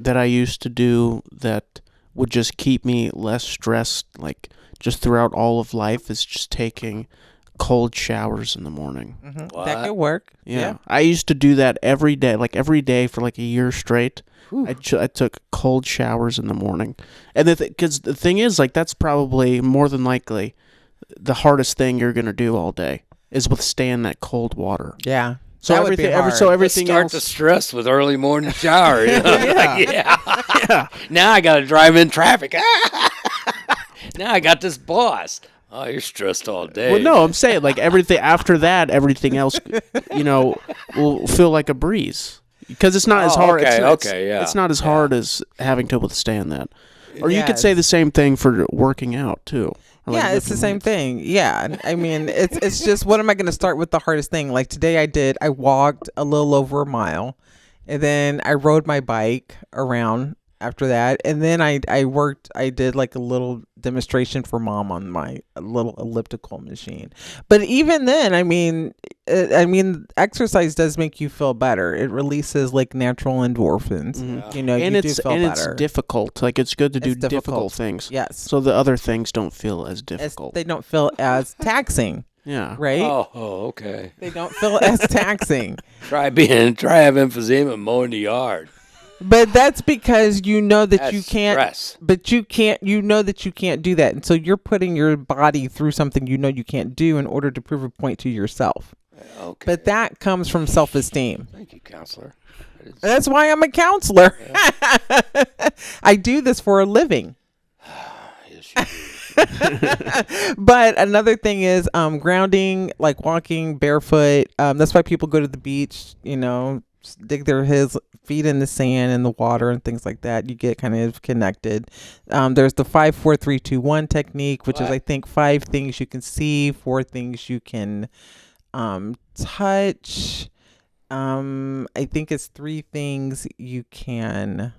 I used to do that would just keep me less stressed, like just throughout all of life, is just taking cold showers in the morning. Mm-hmm. That could work. Yeah. I used to do that every day for like a year straight. I took cold showers in the morning. And because the thing is, like, that's probably more than likely the hardest thing you're going to do all day is withstand that cold water. Yeah. So that would be hard. everything start else. the stress with early morning shower. You know? Yeah. Now I got to drive in traffic. Now I got this boss. Oh, you're stressed all day. Well, no, I'm saying like everything after that, everything else, will feel like a breeze because it's not as hard. It's not as hard as having to withstand that. Or you could say the same thing for working out too. Yeah, it's the same thing. Yeah, I mean, it's just, what am I going to start with the hardest thing? Like today I walked a little over a mile, and then I rode my bike around after that, and then I did like a little demonstration for Mom on my little elliptical machine. But even then, I mean exercise does make you feel better. It releases like natural endorphins. Mm-hmm. You know, and you it's do feel better. It's difficult. Like it's good to do difficult things. Yes. So the other things don't feel as difficult. They don't feel as taxing. Yeah. Right? Oh, okay. They don't feel as taxing. Try having emphysema mowing the yard. But that's because you know that you can't. Stress. But you can't. You know that you can't do that, and so you're putting your body through something you know you can't do in order to prove a point to yourself. Okay. But that comes from self-esteem. Thank you, counselor. That's why I'm a counselor. Yeah. I do this for a living. Yes, you do. But another thing is grounding, like walking barefoot. That's why people go to the beach. You know, dig their feet in the sand and the water and things like that. You get kind of connected. There's the 5, 4, 3, 2, 1 technique, which is, I think, 5 things you can see, 4 things you can touch. I think it's 3 things you can.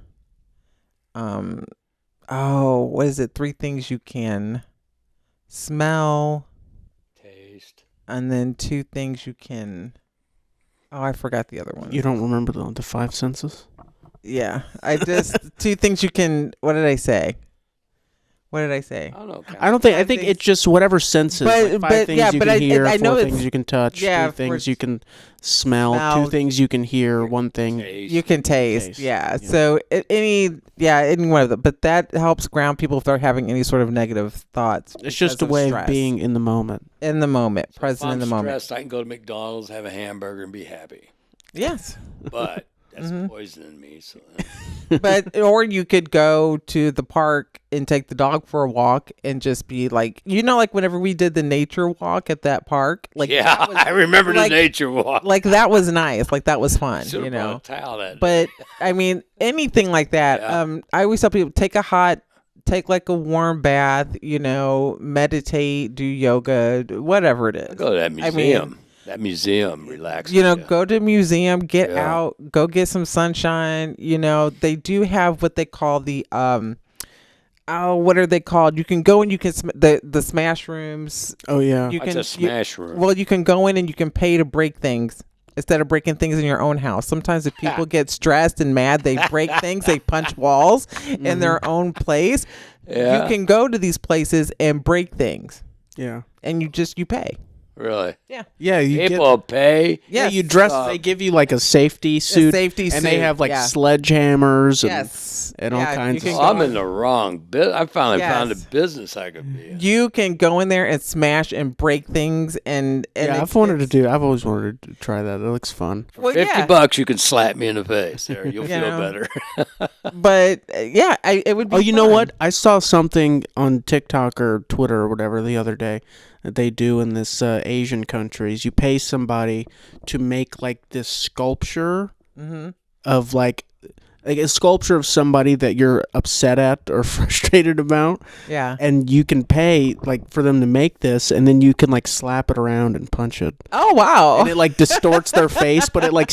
What is it? 3 things you can smell, Taste, and then 2 things you can. Oh, I forgot the other one. You don't remember the 5 senses? Yeah, I just 2 things you can. What did I say? I don't know. I don't think. I think it's just whatever senses. But- 5 but, things yeah, you but can I hear, know 4 it's- things you can touch, yeah, 3 things for- you can smell, 2 things you can hear, 1 thing. Taste. You can taste. Taste, Yeah. yeah. So any one of them. But that helps ground people if they're having any sort of negative thoughts. It's just a because way of stress. being in the moment. in the moment, If present I'm in the moment. stressed, I can go to McDonald's, have a hamburger, and be happy. Yes. But that's poisoning me. So But or you could go to the park and take the dog for a walk and just be like, like whenever we did the nature walk at that park, like yeah, that was, I remember like- the nature walk. like that was nice, like that was fun, Should you have know. brought a towel that day. But I mean, anything like that. Yeah. I always tell people take like a warm bath, meditate, do yoga, whatever it is. Go to that I museum. mean, That museum relaxes. go to a museum, get Yeah. out, go get some sunshine. They do have what they call the what are they called? You can go and you can the smash rooms. Oh yeah. You It's can a smash room. Well, you can go in and you can pay to break things instead of breaking things in your own house. Sometimes if people get stressed and mad, they break things, they punch walls in their own place. Yeah. You can go to these places and break things, Yeah. and you pay. Really? Yeah. You People pay. Yeah, Yes. you dress. They give you like a safety suit, safety and they suit, have like yeah. sledgehammers and, Yes. and all Yeah, kinds you of can stuff. I'm in the wrong business. I finally found a Yes. business I could be in. You can go in there and smash and break things, and Yeah, I've always wanted to try that. It looks fun. Well, $50, you can slap me in the face. There, you'll You feel know. better. But it would be. Oh, you know fun. what? I saw something on TikTok or Twitter or whatever the other day that they do in this Asian countries. You pay somebody to make like this sculpture of like a sculpture of somebody that you're upset at or frustrated about. Yeah. And you can pay like for them to make this, and then you can like slap it around and punch it. Oh wow. And it like distorts their face, but it like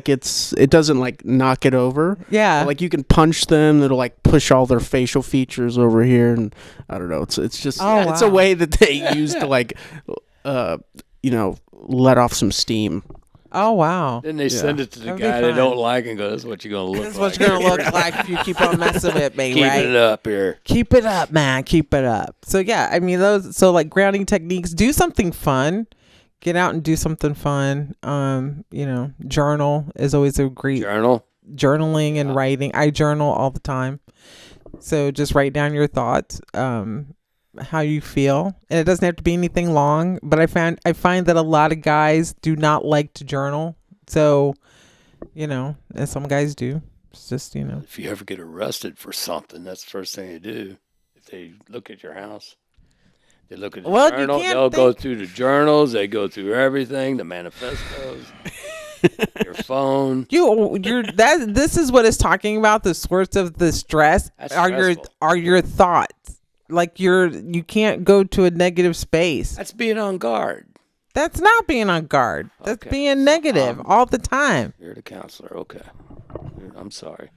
it doesn't like knock it over. Yeah. Like you can punch them, it'll like push all their facial features over here, and I don't know. It's just it's a wow. way that they use to like let off some steam. Oh wow. Then they send it to the That'd be guy they fun. don't like and go, "This is what you're gonna look This is like. what you're gonna look like if you keep on messing with me, Keep right? it up here." Keep it up, man. Keep it up. So yeah, I mean those. So like grounding techniques. Do something fun. Get out and do something fun. Journal is always a great journaling and writing. I journal all the time. So just write down your thoughts, how you feel, and it doesn't have to be anything long. But I find that a lot of guys do not like to journal. So, and some guys do. It's just If you ever get arrested for something, that's the first thing they do. If they look at your house, they look at the journal. They'll go through the journals. They go through everything, the manifestos, your phone. This is what it's talking about. The source of the stress That's are your thoughts. Like you can't go to a negative space. That's being on guard. That's not being on guard. That's being negative all the time. You're the counselor. Okay. I'm sorry.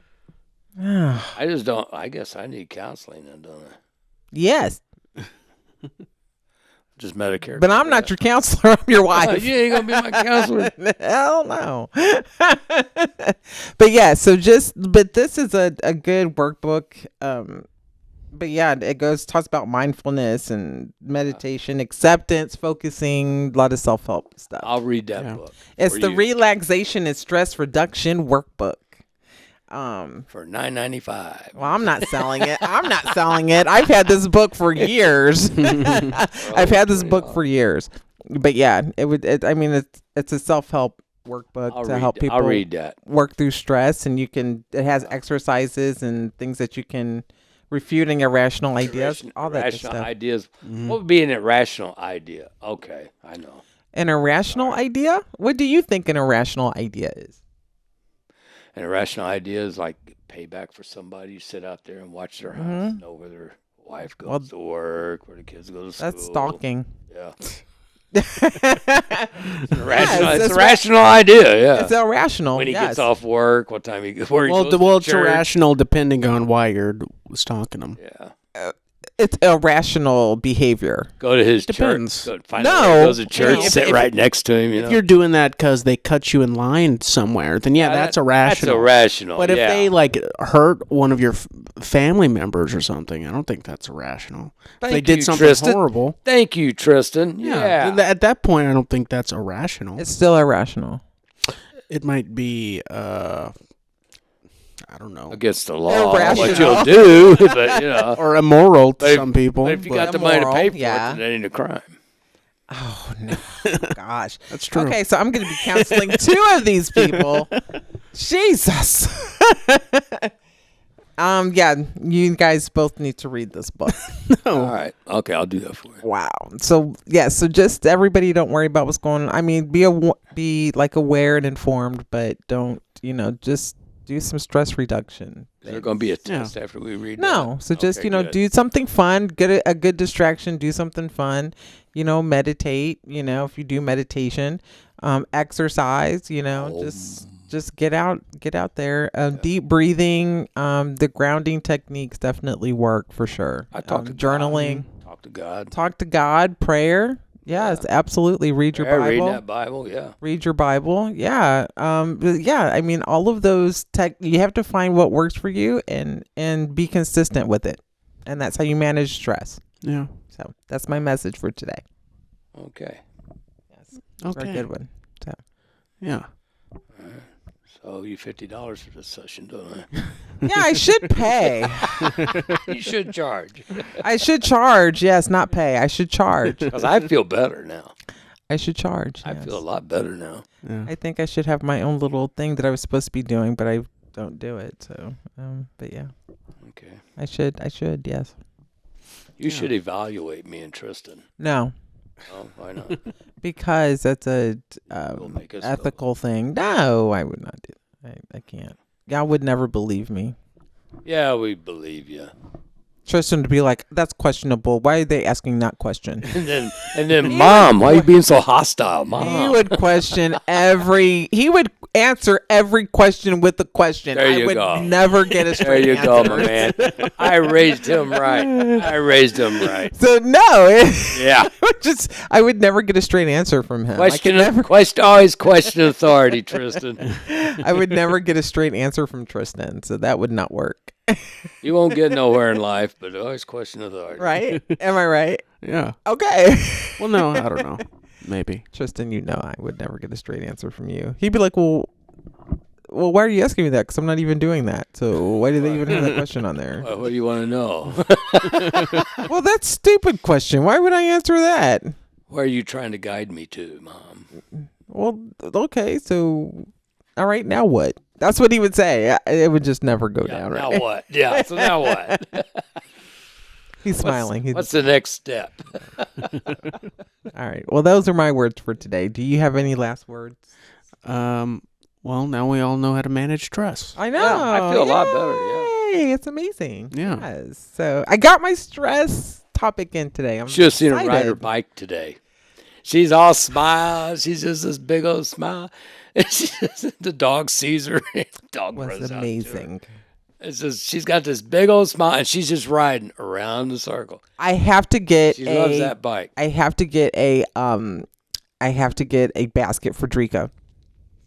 I just don't. I guess I need counseling then, don't I? Yes. Just Medicare. But I'm not your counselor. I'm your wife. You ain't going to be my counselor. Hell no. But yeah, but this is a good workbook. But yeah, it talks about mindfulness and meditation, acceptance, focusing, a lot of self-help stuff. I'll read that book. It's the Relaxation and Stress Reduction Workbook. For $9.95. Well, I'm not selling it. I've had this book for years. I've had this book for years. But yeah, it's a self-help workbook to help people work through stress, and it has exercises and things that you can refuting irrational ideas, all that good stuff. Ideas. What would be an irrational idea? Okay, I know. An irrational idea? What do you think an irrational idea is? An irrational idea is like payback for somebody. You sit out there and watch their house, and know where their wife goes to work, where the kids go to school. That's stalking. Yeah. It's a rational idea, yeah. It's irrational. When he gets off work, what time he goes to church. It's irrational depending on why you're stalking him. Yeah. It's irrational behavior. Go to his Depends. church. Find out where he goes to church, sit right next to him. If you're doing that because they cut you in line somewhere, then that's irrational. That's irrational. But if they hurt one of your family members or something, I don't think that's irrational. If they did something horrible. Thank you, Tristan. Yeah. At that point, I don't think that's irrational. It's still irrational. It might be. I don't know. Against the law, irrational. what you'll do, but or immoral to some people. But if you got the money to pay for it, then it ain't a crime. Oh no, gosh, that's true. Okay, so I'm going to be counseling 2 of these people. Jesus. Yeah, you guys both need to read this book. All right, okay, I'll do that for you. Wow. So yeah, so just everybody, don't worry about what's going on. I mean, be like aware and informed, but don't just do some stress reduction. Is there going to be a test after we read No. that? So just, do something fun, get a good distraction, do something fun, meditate, if you do meditation, exercise, just get out there. Deep breathing, the grounding techniques definitely work for sure. I talk to journaling. Talk to God. Prayer. Yes, absolutely. Read your Bible. Read that Bible, yeah. Read your Bible, yeah. I mean, all of those you have to find what works for you and be consistent with it, and that's how you manage stress. Yeah. So that's my message for today. Okay. Yes. Okay. Very good one. So. Yeah. All right. So I owe you $50 for this session, don't I? Yeah, I should pay. You should charge. I should charge. Yes, not pay. I should charge. Because I feel better now. I should charge. I feel a lot better now. Yeah. I think I should have my own little thing that I was supposed to be doing, but I don't do it. So, but yeah. Okay. I should. Yes. You should evaluate me and Tristan. No. Oh, why not? Because that's a ethical thing. No, I would not do that. I can't. Y'all would never believe me. Yeah, we believe you. Tristan would be like, "That's questionable. Why are they asking that question?" And then, Mom, why are you being so hostile, Mom? He would question He would answer every question with a question. There you I would go. never get a There straight you answer. go, my man. I raised him right. So no, Yeah. I would never get a straight answer from him. Always question authority, Tristan. I would never get a straight answer from Tristan, so that would not work. You won't get nowhere in life, but always question authority. Right? Am I right? Yeah. Okay. Well, no, I don't know. Maybe. Tristan, I would never get a straight answer from you. He'd be like, well, why are you asking me that? Because I'm not even doing that. So why do they even have that question on there? Well, what do you want to know? Well, that's a stupid question. Why would I answer that? Where are you trying to guide me to, Mom? Well, okay. So, all right, now what? That's what he would say. It would just never go down, right? Now what? Yeah, so now what? He's smiling. What's the next step? All right. Well, those are my words for today. Do you have any last words? Well, now we all know how to manage stress. I know. Yeah, I feel a lot better, yeah. Yay, it's amazing. Yeah. Yes. So I got my stress topic in today. I'm Should have seen her excited. ride her bike today. She's all smiles. She's just this big old smile. And the dog sees her. The dog Was runs amazing. out to her. It's just, she's got this big old smile, and she's just riding around the circle. I have to get She loves that bike. I have to get a basket for Drika.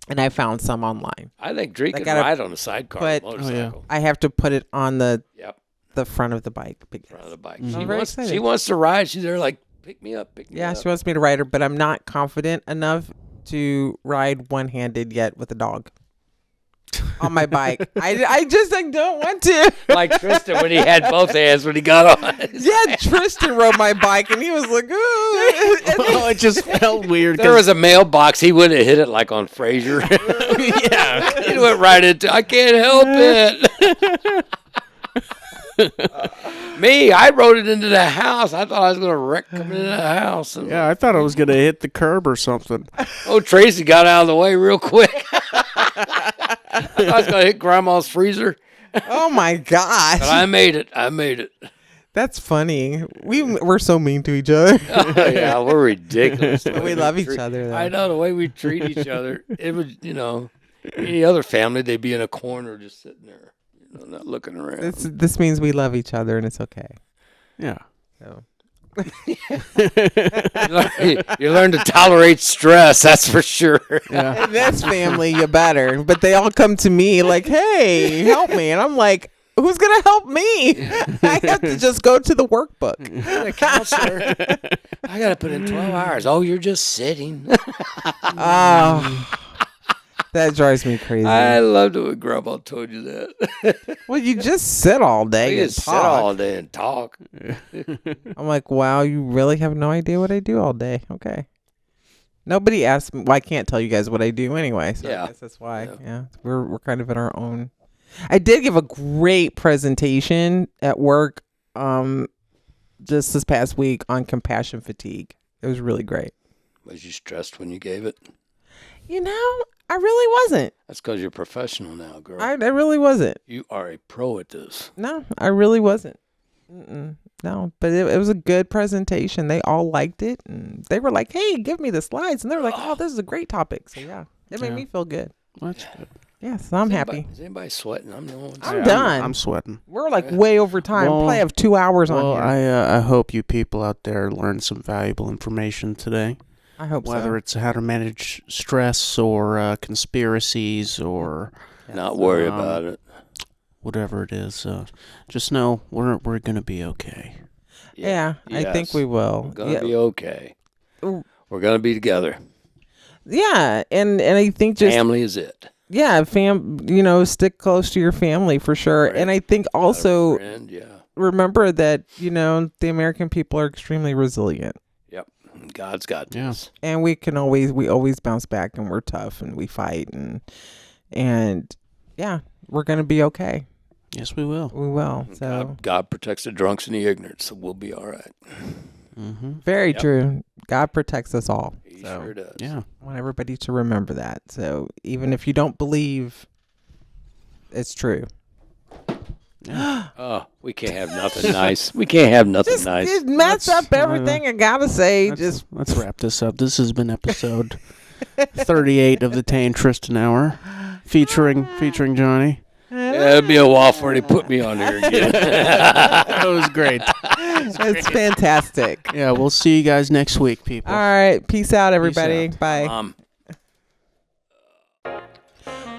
And I found some online. I think Drake I can gotta ride on a sidecar put- motorcycle. I have to put it on the Yep, front of the bike. front of the bike. I'm very excited. She wants to ride. She's there like, pick me up, pick me Yeah, up. she wants me to ride her, but I'm not confident enough to ride one-handed yet with a dog on my bike. I just don't want to. Like Tristan when he had both hands when he got on. Yeah, Tristan rode my bike and he was like, ooh. Oh, it just felt weird. There was a mailbox. He would have hit it like on Frasier. Yeah. He went right into. I can't help it. Me, I rode it into the house. I thought I was going to wreck coming into the house. And, Yeah, I thought I was going to hit the curb or something. Oh, Tracy got out of the way real quick. I thought I was going to hit Grandma's freezer. Oh my gosh. But I made it. That's funny. We're so mean to each other. Oh, yeah, we're ridiculous. The way We love each other, though. I know the way we treat each other. It would, any other family, they'd be in a corner just sitting there, not looking around. This means we love each other and it's okay. Yeah. So. You learn to tolerate stress, that's for sure. Yeah. In this family, you better. But they all come to me like, hey, help me. And I'm like, who's going to help me? I have to just go to the workbook. A counselor. I got to put in 12 hours. Oh, you're just sitting. Oh, that drives me crazy. I loved it when Grandma told you that. Well, you just sit all day You and just sit talk. all day and talk. I'm like, wow, you really have no idea what I do all day. Okay. Nobody asked me. Well, I can't tell you guys what I do anyway. So Yeah. I guess that's why. Yeah. We're kind of in our own. I did give a great presentation at work just this past week on compassion fatigue. It was really great. Was you stressed when you gave it? I really wasn't. That's because you're professional now, girl. I really wasn't. You are a pro at this. No, I really wasn't. No, but it was a good presentation. They all liked it. And they were like, hey, give me the slides. And they were like, oh, this is a great topic. So, yeah, it made me feel good. Well, that's good. Yeah, so I'm happy. Is anybody sweating? I'm the only one. I'm done. I'm sweating. We're like way over time. Well- we probably have 2 hours Well, on here. I hope you people out there learned some valuable information today. I hope Whether so. it's how to manage stress or conspiracies or Not worry about it. whatever it is. Just know we're going to be okay. Yeah, I think Yes. we will. We're gonna Yeah. be okay. Ooh. We're gonna be together. Yeah, and I think just Family is it. yeah, stick close to your family for sure. Right. And I think also Friend, yeah. remember that the American people are extremely resilient. Yep. God's got Yeah. this. And we always bounce back and we're tough and we fight and yeah, we're going to be okay. Yes, we will. We will. So God protects the drunks and the ignorant, so we'll be all right. Mm-hmm. very Yep. true. God protects us all. He So sure does. Yeah. I want everybody to remember that. So even if you don't believe it's true. Oh, we can't have nothing nice. We can't have nothing nice. It messed up everything. I gotta say, let's wrap this up. This has been episode 38 of the Tay and Tristan Hour, featuring Johnny. It'll be a while before they put me on there again. That was great. It's fantastic. Yeah, we'll see you guys next week, people. All right, peace out, everybody. Peace out. Bye.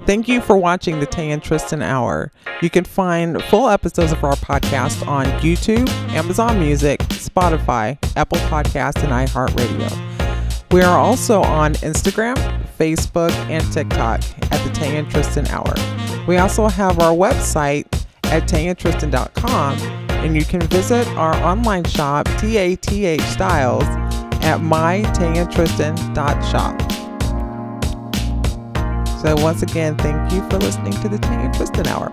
Thank you for watching the Tay and Tristan Hour. You can find full episodes of our podcast on YouTube, Amazon Music, Spotify, Apple Podcasts, and iHeartRadio. We are also on Instagram, Facebook, and TikTok at the Tay and Tristan Hour. We also have our website at tayandtristan.com, and you can visit our online shop, TATH Styles, at mytayandtristan.shop. So once again, thank you for listening to the Tay and Tristan Hour.